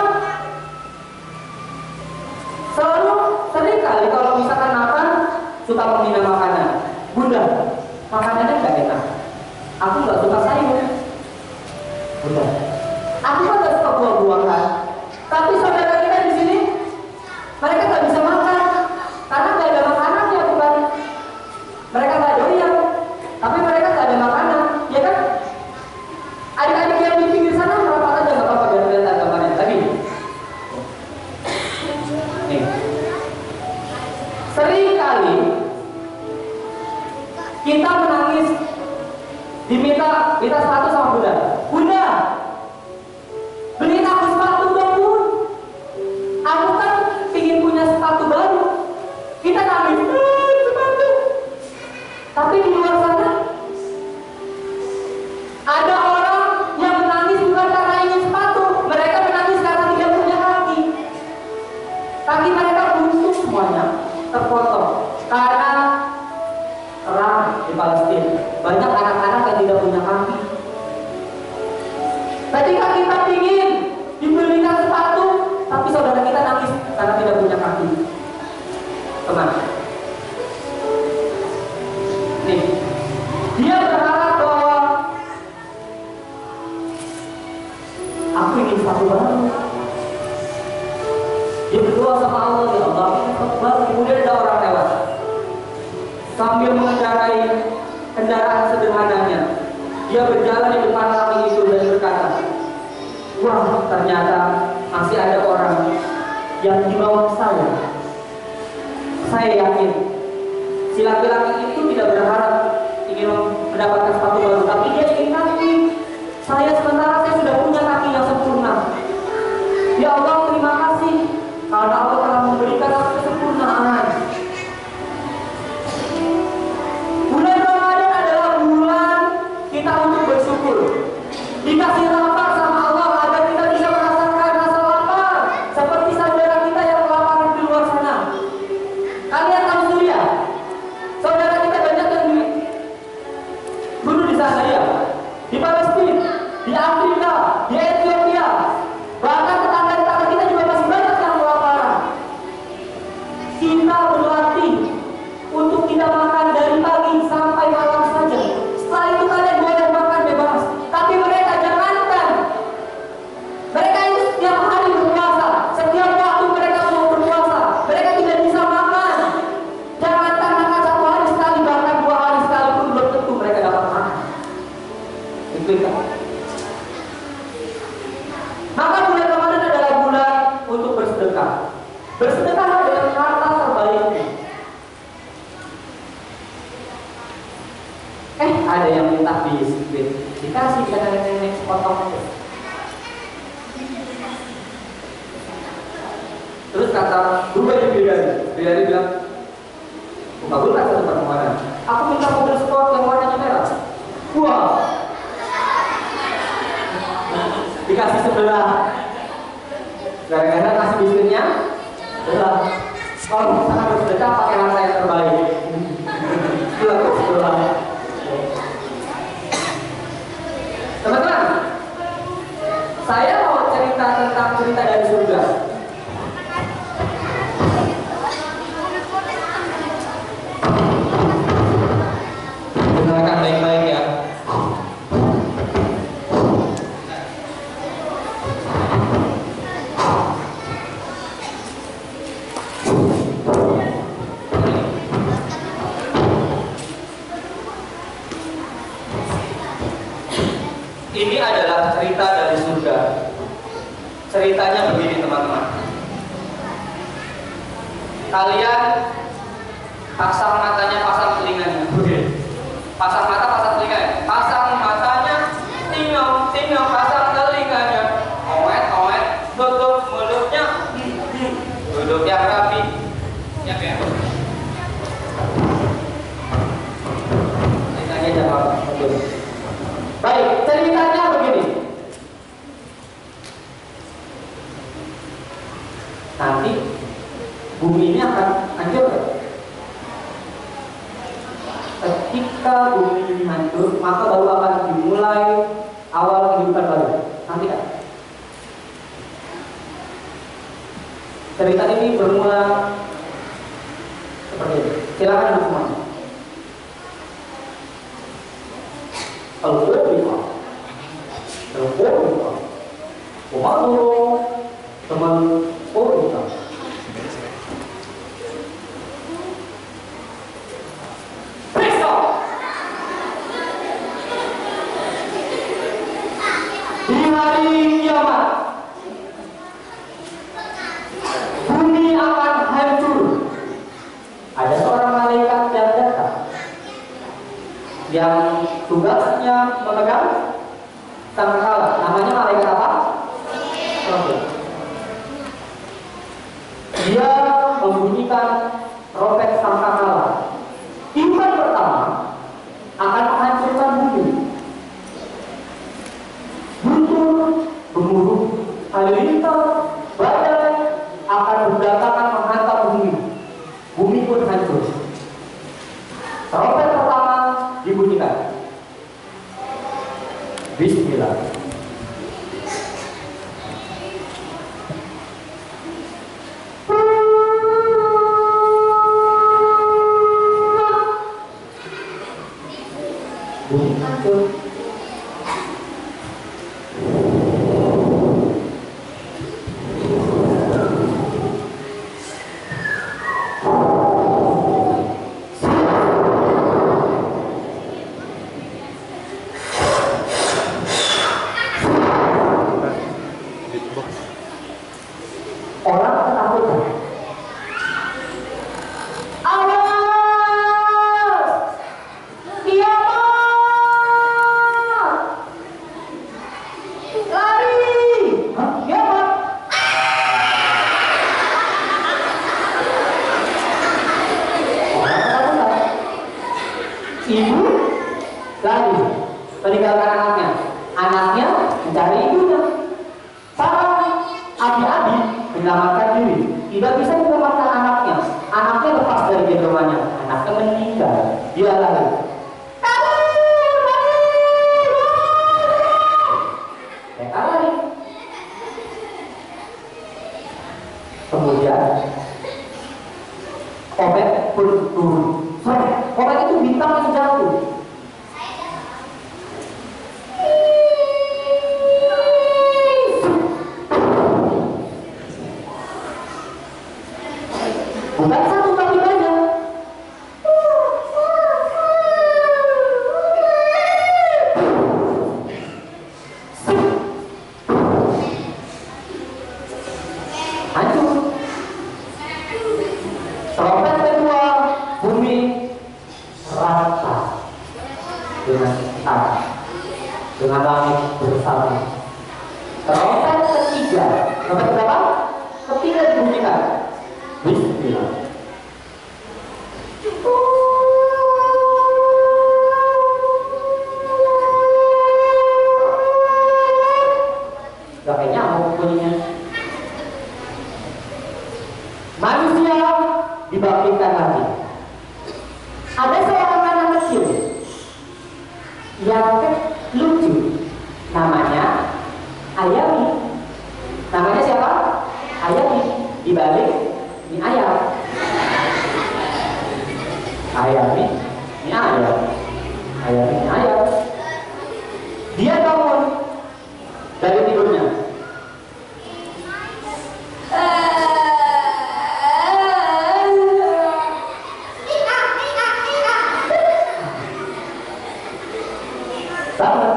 selalu sering kali kalau misalkan makan suka menghina makanan. Bunda, makanannya gak enak. Aku gak suka sayur. Bunda, aku kan gak suka buah-buahan. Tapi saudara kita di sini, mereka gak bisa makan karena gak ada makanannya, bukan? Mereka gak doyan, tapi mereka gak ada makanan, ya kan? Adik-adik yang di pinggir sana merapat aja gak apa-apa biar lihat gambarnya. Lagi. Nih. Sering kali kita menangis diminta sepatu sama Bunda. Bunda, beliin aku sepatu dong, Bun. Aku kan ingin punya sepatu baru. Kita nangis, sepatu. Tapi di luar sana ada orang yang menangis bukan karena ingin sepatu. Mereka menangis karena tidak punya kaki. Kaki mereka busuk semuanya, terpotong karena perang di Palestina. Banyak anak-anak yang tidak punya kaki. Ketika kita ingin dibelikan sepatu, tapi saudara kita nangis karena tidak punya kaki. Teman, nih, dia berharap bahwa aku ingin sepatu baru. Dia berdoa sama Allah, ya Allah, ini sepatu baru. Kemudian ada orang lewat sambil mengendarai kendaraan sederhananya. Dia berjalan di depan kami itu dan berkata, wah, ternyata masih ada orang yang di bawah saya. Saya yakin si laki-laki itu tidak berharap ingin mendapatkan sepatu baru, tapi dia ingin kaki. Sementara saya sudah punya kaki yang sempurna. Ya Allah, terima kasih karena Allah telah memberikan aku kesempurnaan. Bulan Ramadan adalah bulan kita untuk bersyukur. Dikasih lapar sama Allah agar kita bisa merasakan rasa lapar seperti saudara kita yang kelaparan di luar sana. Kalian tahu Suriah? Saudara kita banyak yang bunuh di sana, ya. Di Palestina, di Afrika, di Ethiopia, bahkan tetangga-tetangga kita juga masih banyak yang kelaparan. Kita berlatih untuk kita makan dari pagi sampai malam saja. Setelah itu kalian boleh makan bebas. Tapi mereka jangankan. Mereka itu setiap hari berpuasa. Setiap waktu mereka mau berpuasa, mereka tidak bisa makan. Jangankan makan 1 hari sekali, bahkan 2 hari sekali pun belum tentu mereka dapat makan. Itu kan. Maka bulan Ramadan adalah bulan untuk bersedekah. Bersedekah dengan harta terbaikmu. Ada yang minta biskuit, dikasih ke nenek-nenek sepotong. Terus kata berubah di Bidari bilang, buka bulan satu pertemuan. Aku minta mobil sport yang warnanya merah. Wah, dikasih sebelah. Gara-gara kasih biskuitnya sebelah. Kalau misalkan bersedekah pakai harta yang terbaik. Sebelah. Teman-teman, saya mau cerita tentang cerita dari surga. Dengarkan baik-baik ya. Ini adalah cerita dari surga. Ceritanya begini teman-teman. Kalian pasang matanya, pasang telinganya. Pasang mata, pasang telinga. Pasang matanya, tinggal, pasang telinganya. Owet, tutup mulutnya. Duduk yang rapi. Ya. Telinganya jangan. Baik, ceritanya begini. Nanti bumi ini akan hancur. Ketika bumi ini hancur, maka baru akan dimulai awal kehidupan baru. Nanti kan? Cerita ini bermula seperti ini. Silakan duduk semua. Kalau gue bisa, kalau gue bisa, rumah dulu, teman gue bisa. Di hari kiamat, bumi akan hancur. Ada seorang malaikat yang datang, yang tugasnya memegang sangkakala. Namanya malaikat apa? Robert. Dia membunyikan trompet sangkakala. Tiupan pertama akan menghancurkan bumi. Guntur, gemuruh, halilintar, badai akan berdatangan menghantam bumi. Bumi pun hancur. Trompet pertama dibunyikan. Bismillah. Bumi hancur. Orang ketakutan. Awas! Kiamat! Lari! Hah? Kiamat? Orang ketakutan. Ibu lari meninggalkan anaknya. Anaknya mencari ibunya. Para abi-abi menyelamatkan diri, tidak bisa menyelamatkan anaknya. Anaknya lepas dari gendongannya, anaknya meninggal. Dia lari. Mereka lari. Kemudian Obed pun turun. Obed itu bintang yang jatuh. Bukan satu tapi banyak. Hancur. Trompet kedua, bumi rata dengan tanah, dengan langit bersama. Trompet ketiga, trompet berapa? Ketiga dibunyikan. Bismillah. Gak kayak nyamuk bunyinya. Manusia dibangkitkan lagi. Ada seorang anak kecil yang lucu, namanya Ayami. Namanya siapa? Ayami. Dibalik ini ayam. Ayami ini ayam. Ayami ini ayam. Dia bangun dari tidurnya. Bangun.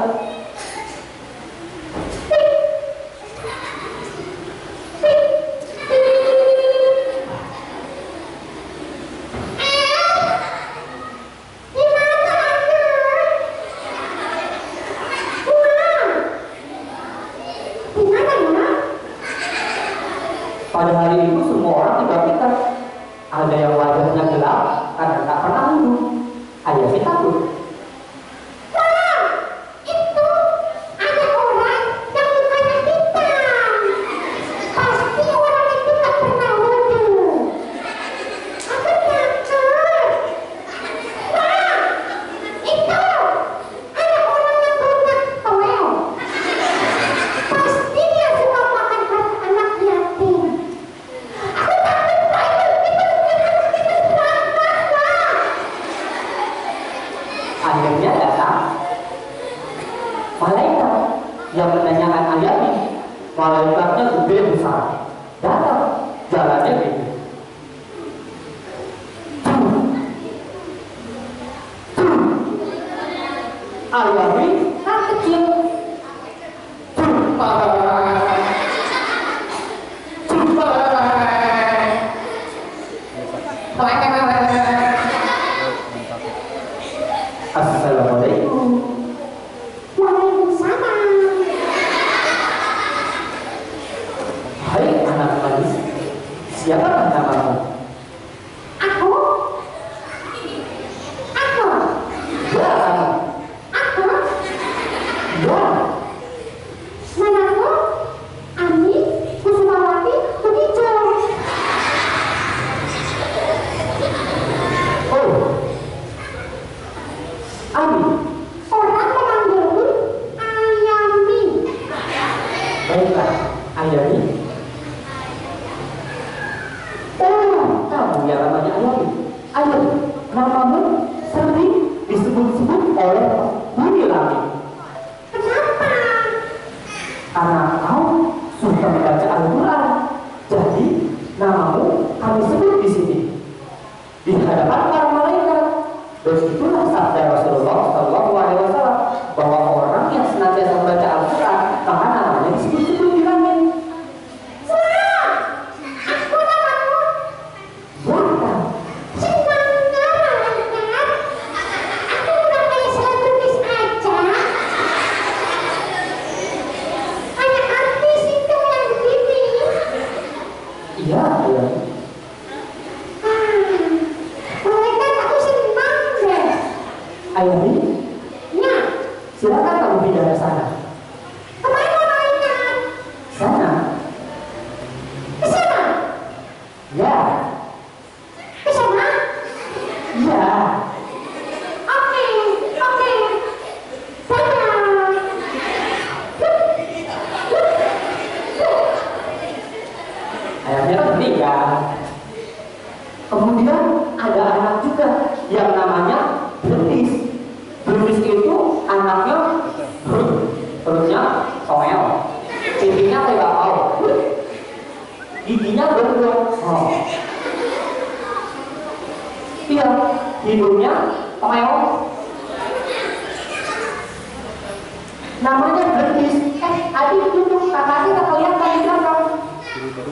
Pada hari itu semua orang tidak pintar. Ada yang wajahnya gelap karena tak pernah wudhu. Ayami takut. Akhirnya datang malaikat yang menanyakan Ayami. Malaikatnya gede besar, datang jalannya gitu. Ayami kan kecil. Assalamualaikum. Waalaikumsalam. Hai anak manis, siapa namamu? Aku? Aku? Ya, kamu. Aku? Ya, Namaku? Ani Kusumawati Begitu. oh, Ami. Orang memanggilku Ayami. Baiklah, Ayami. Oh, kamu yang namanya Ayami. Ayo, namamu sering disebut-sebut oleh bumi langit. Kenapa? Karena kau suka membaca Al-Quran. Jadi, namamu kami sebut di sini. Di hadapan para malaikat. Dan itulah sabda Rasulullah SAW bahwa orang yang senantiasa membaca Al-Quran, maka namanya disebut-sebut di langit. Aku namaku Bukan. Semangat malaikat. Aku udah kayak selebritis aja. Kayak artis itu yang begini. Iya, iya. Malaikat aku senang deh. Ayami, Ya, silakan kamu pindah ke sana. kemana malaikat? Sana. Ke sana? Ya, Ke sana? ya. Oke, oke. Dadah. Ayamnya kan meninggal. Kemudian ada anak juga yang namanya Bernis. Bernis itu anaknya perutnya toel, pipinya kayak bau, giginya gondrong. Oh. Iya, hidungnya toel. Namanya Bernis. Adik duduk, kakak kita kelihatan di belakang.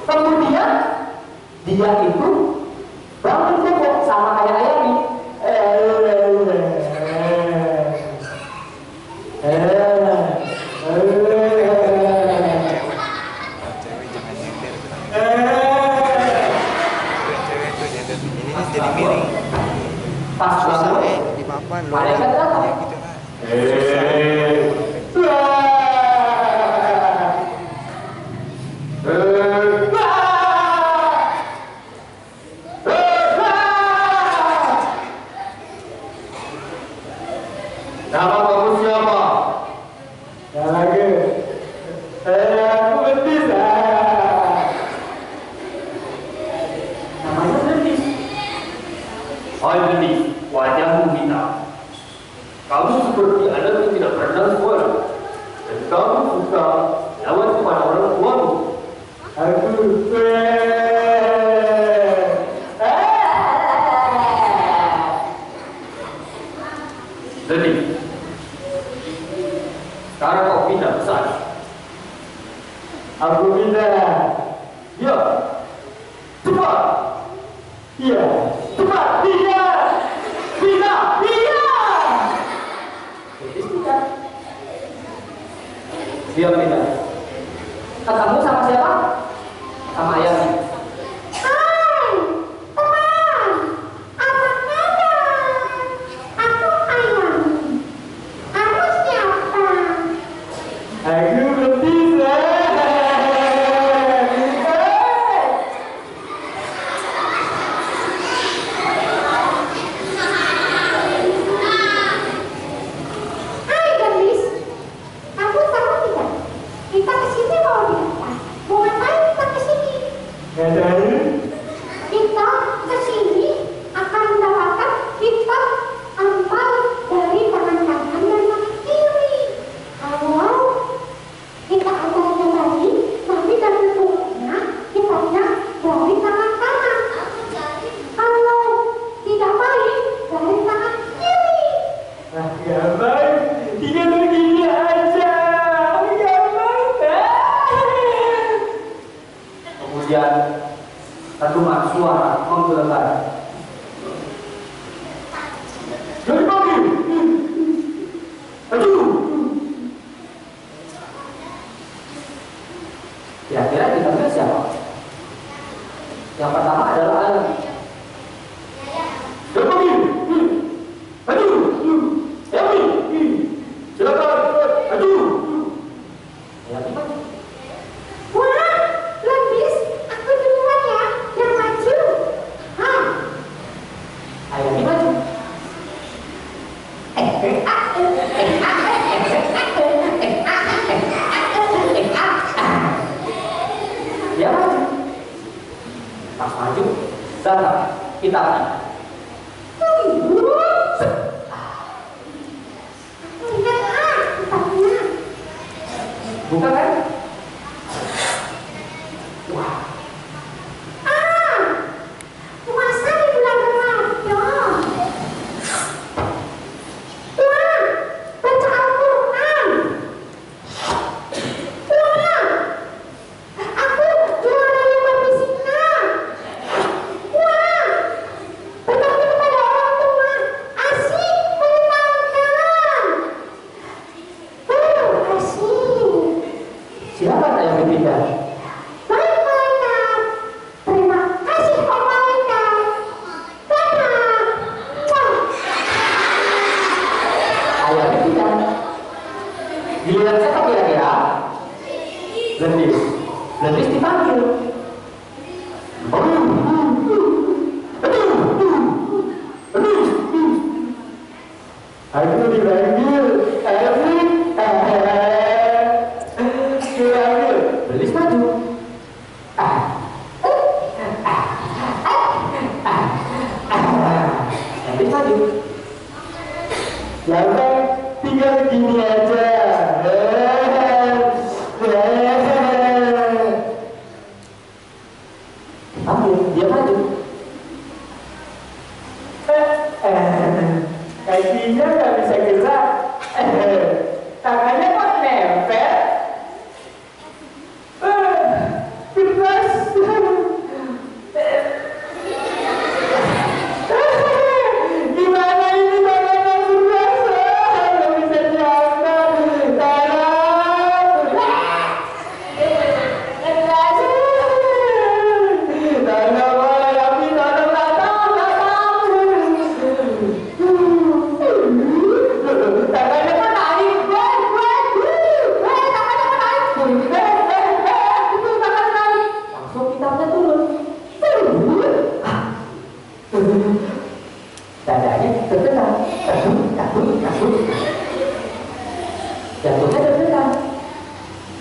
Kemudian dia itu bangun kok sama kayak Ayami. Jadi miring. Pas Susah bangun, di papan loh. malaikat datang. Ya gitu kan. Nama kamu siapa? Yang lagi, aku Bernis. Namanya Bernis. Hai Bernis, wajahmu hitam. Kamu seperti anak yang tidak pernah sekolah. Dan kamu suka lewat kepada orang tuamu. Aku Bernis. Sekarang kau pindah ke sana. Aku pindah. Ya. Cepat. Iya. Cepat. Pindah. Pindah. Pindah. Jadi pindah. Dia pindah. Ketemu sama siapa? Sama Ayami. Buka kan? Wah. Puasa di bulan Ramadan. Wah, baca Al-Quran. Wah, aku juara lomba fisika. Wah, berbakti kepada orang tua. Asik menyenangkan. Asik. Siapa yang ketiga? Baik, malaikat. Terima kasih, Pak Malaikat. Dadah. Wah. Ayah ketiga. Giliran siapa kira-kira? Lebih dipanggil. Aku dipanggil. Belis maju. Belis maju. Ya udah, tinggal gini aja. Panggil, dia maju. Kakinya nggak bisa gerak. Tangannya kok nempel. Keras. Gimana ini tangannya keras? Nggak bisa diangkat. Dadanya tergenang, jantungnya tergenang.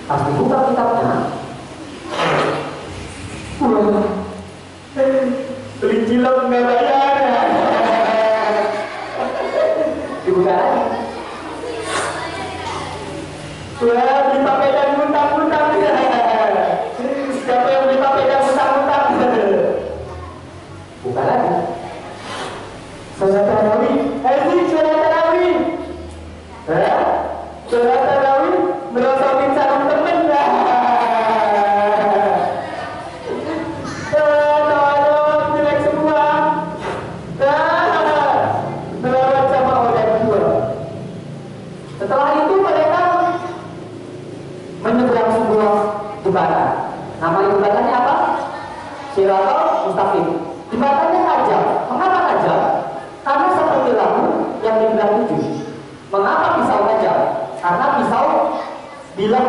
Pas dibuka kitabnya, wah, beli cilok nggak bayar. Dibuka lagi, wah, beli pakai dan muntah-muntah. Siapa yang beli pakai dan muntah-muntah? Buka lagi. Sholat tarawih, sholat tarawih. Sholat tarawih merosotin sarung temen. Tolong jelek semua. Selawat sama orang tua. Setelah itu mereka menyeberang sebuah jembatan. Nama jembatannya apa? Shiratal Mustaqim. Jembatannya tajam. Mengapa tajam? Karena seperti lampu yang dibilang 7. Mengapa pisau tajam? Karena pisau yang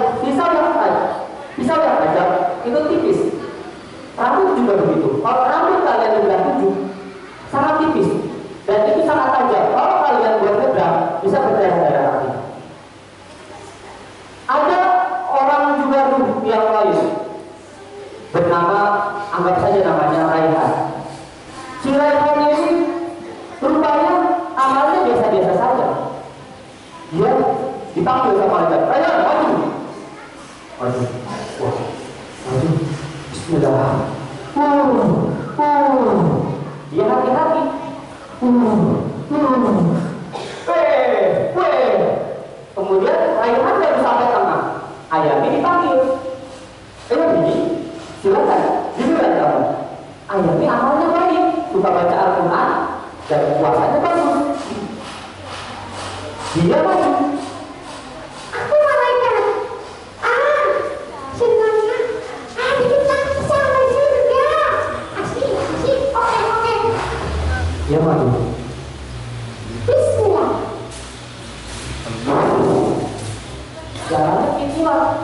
tajam itu tipis. Rambut juga begitu. Kalau rambut kalian dibilang 7, sangat tipis dan itu sangat tajam. Kalau kalian buat nyebrang, bisa berdarah-darah nanti. Ada orang juga yang lain bernama, anggap saja namanya Raihan. Si Raihan ini rupanya amalnya biasa-biasa saja. Dia dipanggil sama malaikat, Raihan, maju. Maju. Wah, maju. Bismillah. Dia hati-hati. Kemudian Raihan baru sampai tengah. Ayamnya dipanggil. Ini silakan. Giliran kamu. Ayamnya amalnya baik, suka baca Al-Quran dan puasanya bagus. Dia maju. Aku malaikat. Senangnya. Kita sampai surga. Asik. Oke. Dia maju. Bismillah. Jalannya kecilan.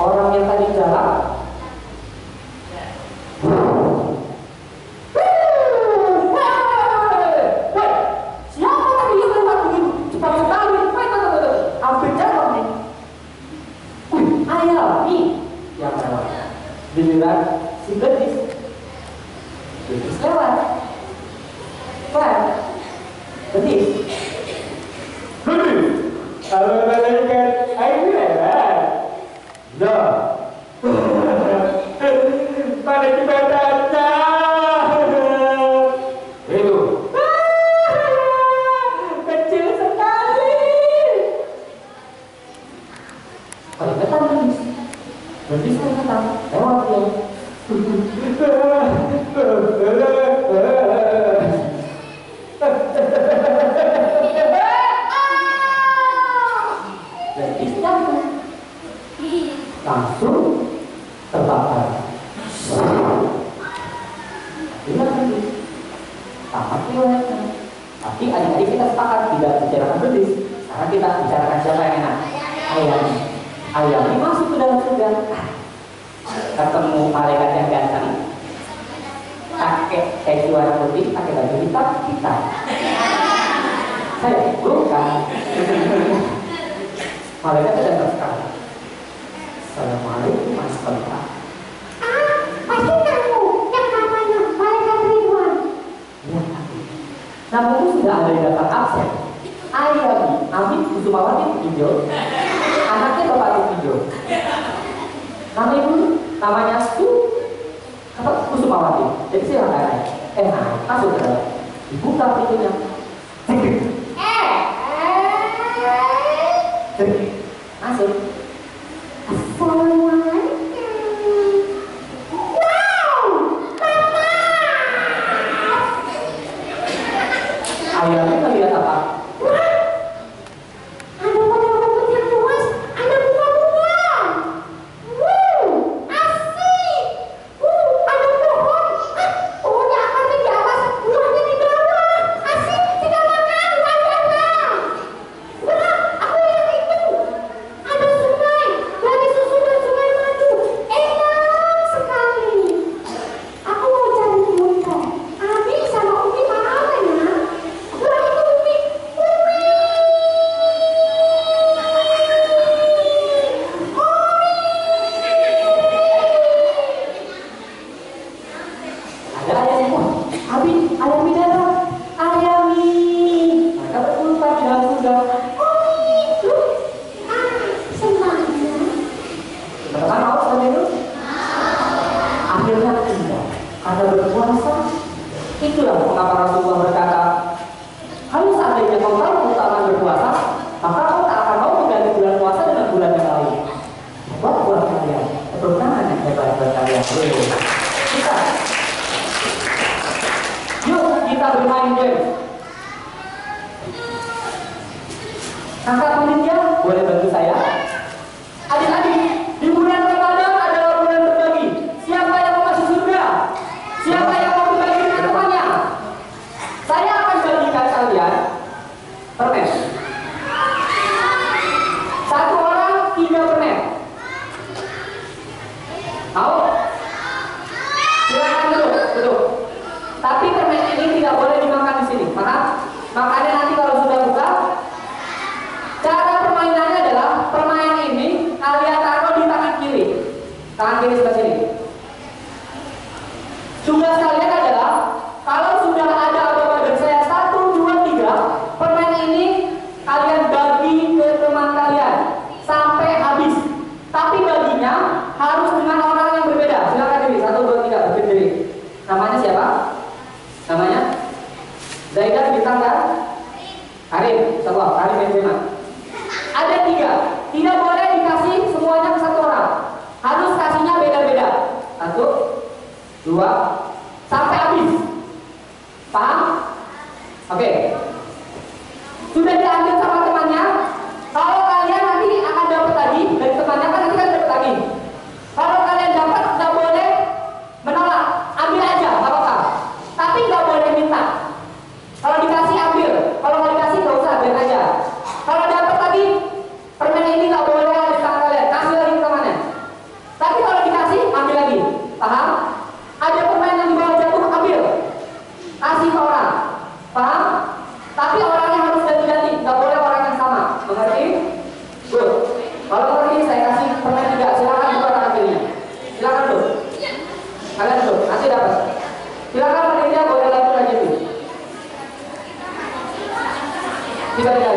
Orang yang tadi jalan, siapa tadi yang lewat begitu cepat sekali? Hampir jatuh nih. Ayami yang lewat. Giliran si Betis lewat. Betis. Kalau malaikat, Jadi saya datang lewat dia. Jadi jatuh, langsung terbakar. Iya lagi, tamat riwayatnya. Tapi adik-adik kita sepakat tidak bicarakan betis. Sekarang kita bicarakan siapa yang enak. Ayam ini masuk ke dalam surga. Ketemu malaikat yang ganteng, pakai keju warna putih, pakai baju hitam, saya bukan. Malaikat datang sekali. Assalamualaikum Mas Kontak. Pasti kamu yang namanya malaikat Ridwan. Ya, namun sudah ada yang datang absen. Ayam, Amin Kusumawati Pinjol, anaknya Bapak Pinjol. Nama ibu namanya Kusumawati. Jadi silakan. Masuk ke dalam. Dibuka pintunya. Masuk. Assalamualaikum. Wow, Mama. Ayamnya melihat apa? Ada pada rumput yang luas, ada bunga-bunga. Asik. Ada pohon. Pohonnya akarnya di atas, buahnya di bawah. Asik, kita makan, makan. Aku yang itu. Ada sungai, dari susunan sungai madu. Enak sekali. Aku mau cari Umi. Abi sama Umi mana ya? Kurang itu Umi. Ada ayam semua. Abi, ayam bidara. Ayami. Mereka berkumpul di dalam surga. Semuanya. Mereka mau seperti itu? Akhirnya tidak. Karena berpuasa. Itulah mengapa Rasulullah berkata, kalau seandainya kau tahu keutamaan berpuasa, maka kau tak akan mau mengganti bulan puasa dengan bulan yang lain. Buat kalian, keutamaan yang hebat buat kalian. Kita bermain game. Kakak panitia, boleh bantu saya? Adik-adik, di bulan Ramadan adalah bulan berbagi. Siapa yang mau masuk surga? Siapa yang mau berbagi dengan temannya? Saya akan bagikan kalian permen. Satu orang 3 permen. Mau? Silakan duduk. Tapi permen ini tidak boleh dimakan di sini. Makanya nanti kalau sudah buka, cara permainannya adalah permainan ini kalian taruh di tangan kiri sebelah sini. Tugas kalian adalah kalau sudah ada abang dari saya 1, 2, 3, permen ini kalian bagi ke teman kalian sampai habis. Tapi baginya harus dengan orang yang berbeda. Silakan diri 1, 2, 3 berdiri. Namanya siapa? Namanya Zaidan Bintang kan? Karim, sebuah Karim Benzema. Ada 3, tidak boleh dikasih semuanya ke 1 orang. Harus kasihnya beda-beda. 1, 2, sampai habis. Paham? Oke. Sudah diambil sama temannya. Kalau kalian nanti akan dapat lagi dari temannya, kan nanti kan dapat lagi. Kalau kalian dapat, nggak boleh menolak. Ambil aja, nggak apa-apa. Tapi nggak boleh minta. Kalau dikasih ambil, kalau nggak dikasih nggak usah, biar aja. Kalau dapat lagi permen ini nggak boleh ada di tangan kalian, kasih lagi ke temannya. Tapi kalau dikasih ambil lagi, paham? Ada permen yang di bawah jatuh, ambil, kasih ke orang, paham? Tapi orangnya harus ganti-ganti, nggak boleh orang yang sama, mengerti? Good. Kalau mengerti saya kasih permen 3, silakan buka tangan kirinya. Silakan dulu. Kalian dulu, nanti dapat. Silakan panitia boleh lanjut aja tuh. 3 aja.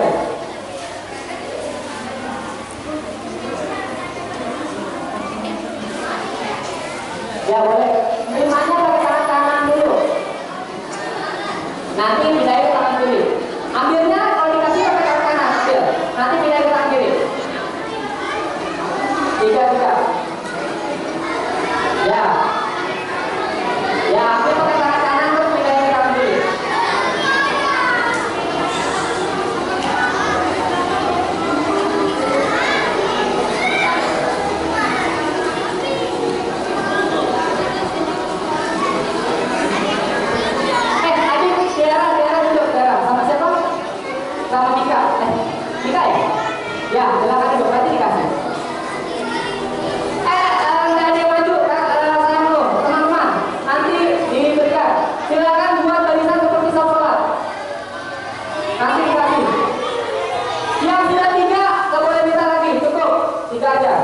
Ya boleh. Terimanya pakai tangan kanan dulu. Nanti pindahin ke tangan kiri. Ambilnya kalau dikasih pakai tangan kanan, ambil. Nanti pindahin ke tangan kiri. 3. silakan duduk, nanti dikasih. Nggak ada yang maju, saya dulu, teman-teman. Nanti diberikan. Silakan buat barisan seperti sholat. Nanti dikasih. Yang sudah 3, nggak boleh minta lagi, cukup 3 aja.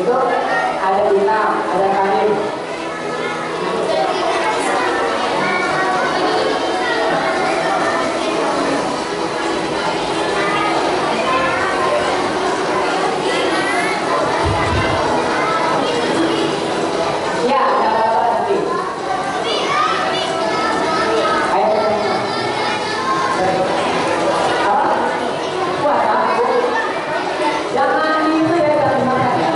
Itu ada bintang, ada kain. Ya, ada apa nanti? Ayo. Apa? Puasa? Jangan itu ya, jangan dimakan ya.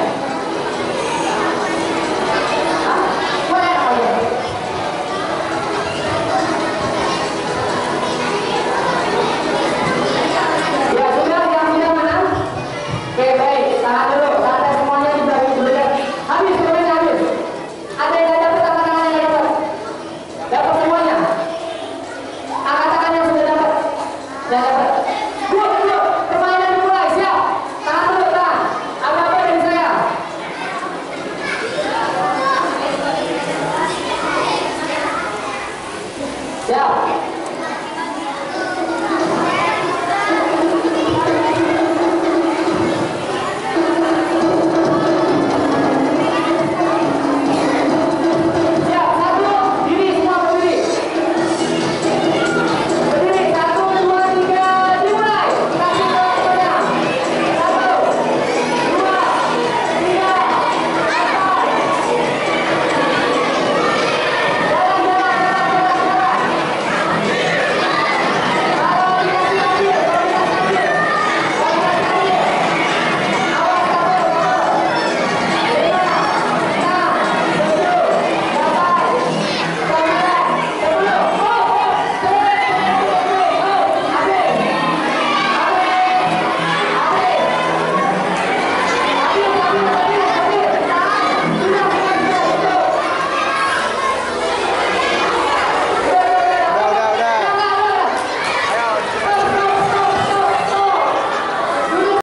Dapat